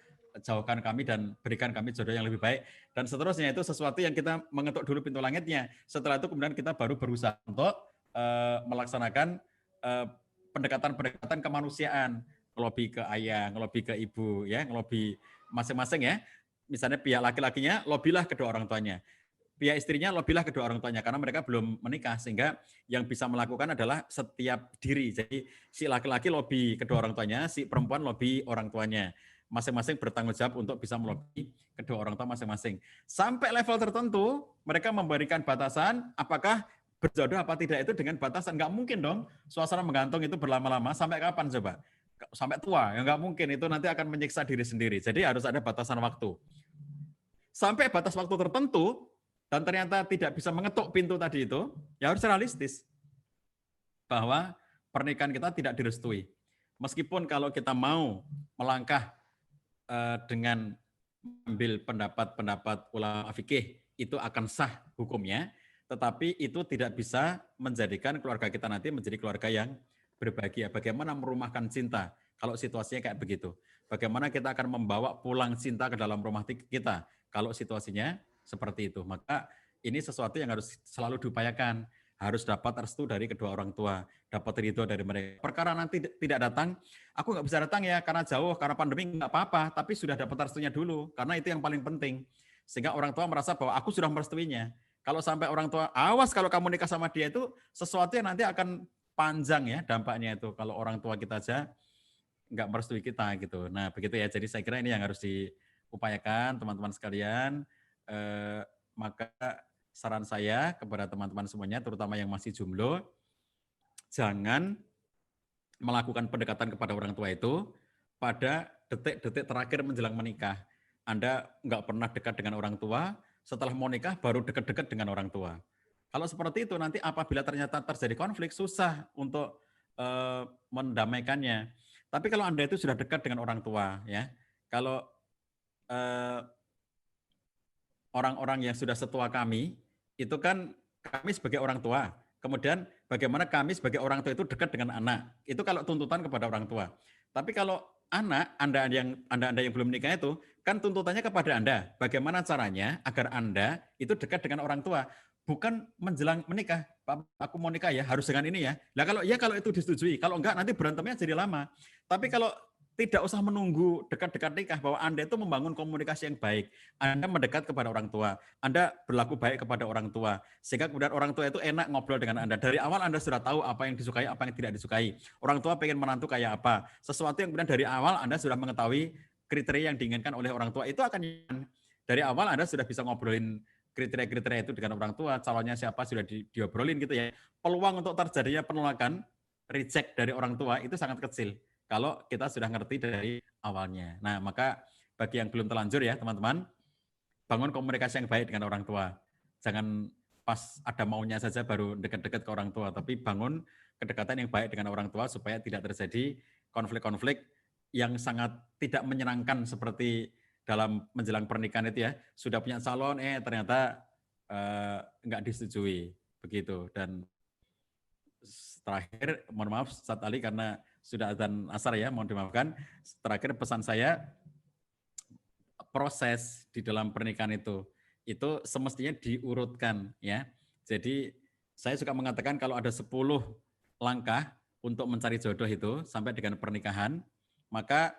jauhkan kami dan berikan kami jodoh yang lebih baik. Dan seterusnya itu sesuatu yang kita mengetuk dulu pintu langitnya. Setelah itu kemudian kita baru berusaha untuk melaksanakan pendekatan-pendekatan kemanusiaan. Ngelobi ke ayah, ngelobi ke ibu, ya, ngelobi masing-masing ya. Misalnya pihak laki-lakinya, lobilah kedua orang tuanya. Pihak istrinya lobilah kedua orang tuanya karena mereka belum menikah, sehingga yang bisa melakukan adalah setiap diri. Jadi si laki-laki lobi kedua orang tuanya, si perempuan lobi orang tuanya. Masing-masing bertanggung jawab untuk bisa melobi kedua orang tua masing-masing. Sampai level tertentu mereka memberikan batasan apakah berjodoh apa tidak itu dengan batasan. Nggak mungkin dong suasana menggantung itu berlama-lama. Sampai kapan coba? Sampai tua, ya nggak mungkin. Itu nanti akan menyiksa diri sendiri. Jadi harus ada batasan waktu. Sampai batas waktu tertentu, dan ternyata tidak bisa mengetuk pintu tadi itu, ya harus realistis bahwa pernikahan kita tidak direstui. Meskipun kalau kita mau melangkah dengan ambil pendapat-pendapat ulama fikih, itu akan sah hukumnya, tetapi itu tidak bisa menjadikan keluarga kita nanti menjadi keluarga yang berbahagia. Bagaimana merumahkan cinta kalau situasinya kayak begitu? Bagaimana kita akan membawa pulang cinta ke dalam rumah kita kalau situasinya seperti itu? Maka ini sesuatu yang harus selalu diupayakan, harus dapat restu dari kedua orang tua, dapat ridho dari mereka. Perkara nanti tidak datang, aku nggak bisa datang ya karena jauh, karena pandemi nggak apa-apa, tapi sudah dapat restunya dulu, karena itu yang paling penting. Sehingga orang tua merasa bahwa aku sudah merestuinya. Kalau sampai orang tua, awas kalau kamu nikah sama dia itu sesuatu yang nanti akan panjang ya dampaknya itu. Kalau orang tua kita aja nggak merestui kita gitu. Nah begitu ya, jadi saya kira ini yang harus diupayakan teman-teman sekalian. Maka saran saya kepada teman-teman semuanya, terutama yang masih jomblo, jangan melakukan pendekatan kepada orang tua itu pada detik-detik terakhir menjelang menikah. Anda nggak pernah dekat dengan orang tua, setelah mau nikah baru dekat-dekat dengan orang tua. Kalau seperti itu nanti apabila ternyata terjadi konflik, susah untuk mendamaikannya. Tapi kalau Anda itu sudah dekat dengan orang tua, ya, kalau orang-orang yang sudah setua kami, itu kan kami sebagai orang tua. Kemudian bagaimana kami sebagai orang tua itu dekat dengan anak. Itu kalau tuntutan kepada orang tua. Tapi kalau anak, Anda yang belum menikah itu, kan tuntutannya kepada Anda. Bagaimana caranya agar Anda itu dekat dengan orang tua. Bukan menjelang menikah, Pak, aku mau nikah ya, harus dengan ini ya. Nah kalau itu disetujui, kalau enggak nanti berantemnya jadi lama. Tapi kalau tidak usah menunggu dekat-dekat nikah, bahwa Anda itu membangun komunikasi yang baik. Anda mendekat kepada orang tua. Anda berlaku baik kepada orang tua. Sehingga kemudian orang tua itu enak ngobrol dengan Anda. Dari awal Anda sudah tahu apa yang disukai, apa yang tidak disukai. Orang tua pengen menantu kayak apa. Sesuatu yang kemudian dari awal Anda sudah mengetahui kriteria yang diinginkan oleh orang tua. Itu akan dari awal Anda sudah bisa ngobrolin kriteria-kriteria itu dengan orang tua. Calonnya siapa sudah diobrolin gitu ya. Peluang untuk terjadinya penolakan, reject dari orang tua itu sangat kecil kalau kita sudah ngerti dari awalnya. Nah, maka bagi yang belum terlanjur ya, teman-teman, bangun komunikasi yang baik dengan orang tua. Jangan pas ada maunya saja baru dekat-dekat ke orang tua, tapi bangun kedekatan yang baik dengan orang tua supaya tidak terjadi konflik-konflik yang sangat tidak menyenangkan seperti dalam menjelang pernikahan itu ya. Sudah punya calon, ternyata nggak disetujui. Begitu. Dan terakhir, mohon maaf Ustaz Ali karena sudah azan asar ya, mohon dimaafkan. Terakhir pesan saya, proses di dalam pernikahan itu semestinya diurutkan ya. Jadi saya suka mengatakan kalau ada 10 langkah untuk mencari jodoh itu sampai dengan pernikahan, maka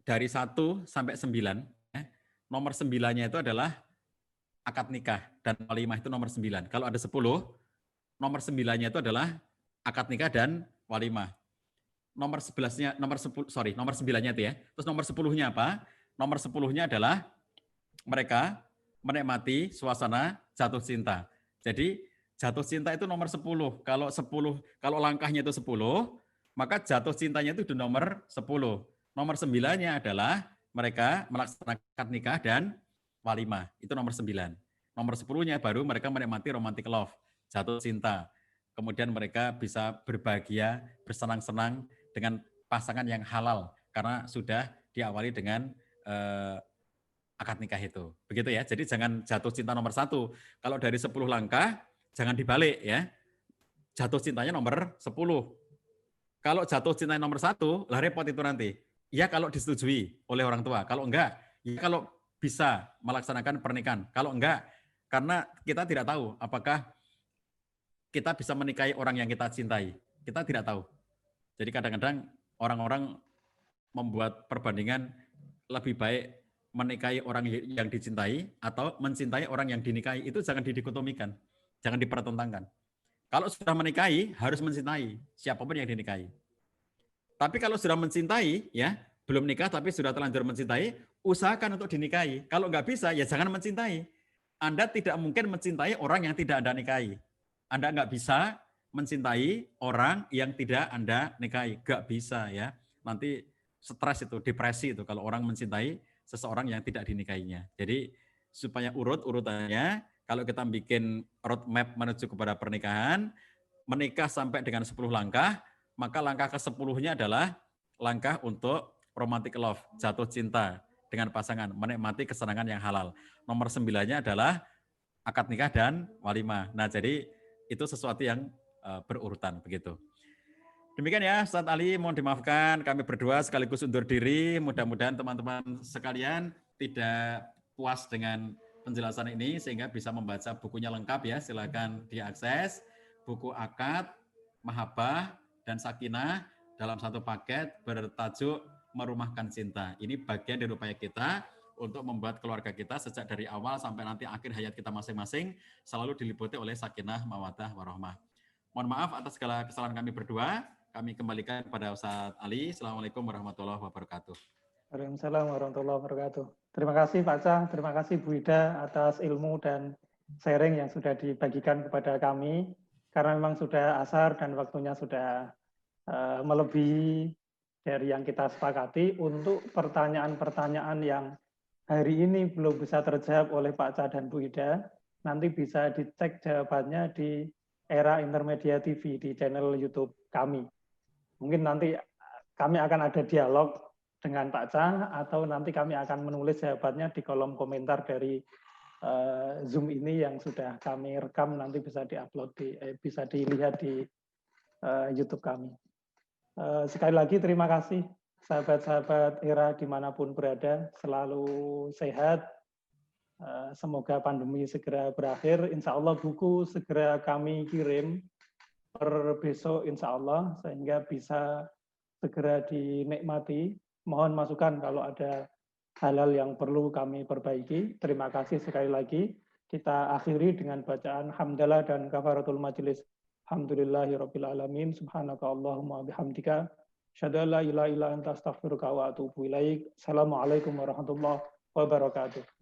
dari 1 sampai 9, ya, nomor 9-nya itu adalah akad nikah dan walimah itu nomor 9. Kalau ada 10, nomor 9-nya itu adalah akad nikah dan walimah. Nomor 11-nya, nomor 9-nya itu ya. Terus nomor 10-nya apa? Nomor 10-nya adalah mereka menikmati suasana jatuh cinta. Jadi jatuh cinta itu nomor 10. Kalau langkahnya itu 10, maka jatuh cintanya itu di nomor 10. Nomor 9-nya adalah mereka melaksanakan nikah dan walimah. Itu nomor 9. Nomor 10-nya baru mereka menikmati romantic love, jatuh cinta. Kemudian mereka bisa berbahagia, bersenang-senang dengan pasangan yang halal karena sudah diawali dengan akad nikah itu. Begitu ya. Jadi jangan jatuh cinta nomor 1. Kalau dari 10 langkah, jangan dibalik ya. Jatuh cintanya nomor 10. Kalau jatuh cinta nomor 1, lah repot itu nanti. Ya kalau disetujui oleh orang tua. Kalau enggak, ya kalau bisa melaksanakan pernikahan. Kalau enggak, karena kita tidak tahu apakah kita bisa menikahi orang yang kita cintai. Kita tidak tahu. Jadi kadang-kadang orang-orang membuat perbandingan lebih baik menikahi orang yang dicintai atau mencintai orang yang dinikahi. Itu jangan didikotomikan, jangan dipertentangkan. Kalau sudah menikahi, harus mencintai siapapun yang dinikahi. Tapi kalau sudah mencintai, ya belum nikah tapi sudah terlanjur mencintai, usahakan untuk dinikahi. Kalau nggak bisa, ya jangan mencintai. Anda tidak mungkin mencintai orang yang tidak Anda nikahi. Anda nggak bisa mencintai orang yang tidak Anda nikahi. Nggak bisa ya. Nanti stres itu, depresi itu kalau orang mencintai seseorang yang tidak dinikahinya. Jadi supaya urutannya, kalau kita bikin roadmap menuju kepada pernikahan, menikah sampai dengan 10 langkah, maka langkah ke-10-nya adalah langkah untuk romantic love, jatuh cinta dengan pasangan, menikmati kesenangan yang halal. Nomor 9-nya adalah akad nikah dan walimah. Nah, jadi itu sesuatu yang berurutan begitu. Demikian ya, Ustaz Ali, mohon dimaafkan kami berdua sekaligus undur diri. Mudah-mudahan teman-teman sekalian tidak puas dengan penjelasan ini sehingga bisa membaca bukunya lengkap ya. Silakan diakses buku akad, mahabbah, dan sakinah dalam satu paket bertajuk Merumahkan Cinta. Ini bagian dari upaya kita untuk membuat keluarga kita sejak dari awal sampai nanti akhir hayat kita masing-masing selalu diliputi oleh sakinah, mawaddah, warahmah. Mohon maaf atas segala kesalahan kami berdua. Kami kembalikan kepada Ustaz Ali. Assalamualaikum warahmatullahi wabarakatuh. Waalaikumsalam warahmatullahi wabarakatuh. Terima kasih Pak Cah, terima kasih Bu Ida atas ilmu dan sharing yang sudah dibagikan kepada kami. Karena memang sudah asar dan waktunya sudah melebihi dari yang kita sepakati untuk pertanyaan-pertanyaan yang hari ini belum bisa terjawab oleh Pak Cah dan Bu Ida. Nanti bisa dicek jawabannya di Era Intermedia TV di channel YouTube kami. Mungkin nanti kami akan ada dialog dengan Pak Cah atau nanti kami akan menulis jawabannya di kolom komentar dari Zoom ini yang sudah kami rekam, nanti bisa diupload bisa dilihat di YouTube kami. Sekali lagi terima kasih sahabat-sahabat Era dimanapun berada, selalu sehat. Semoga pandemi segera berakhir. Insya Allah buku segera kami kirim per besok insya Allah sehingga bisa segera dinikmati. Mohon masukan kalau ada hal-hal yang perlu kami perbaiki. Terima kasih sekali lagi. Kita akhiri dengan bacaan hamdalah dan kafaratul majelis. Alhamdulillahirabbil alamin. Subhanaka Allahumma bihamdika asyhadu an la ilaha illa anta astaghfiruka wa atubu ilaik. Assalamualaikum warahmatullahi wabarakatuh.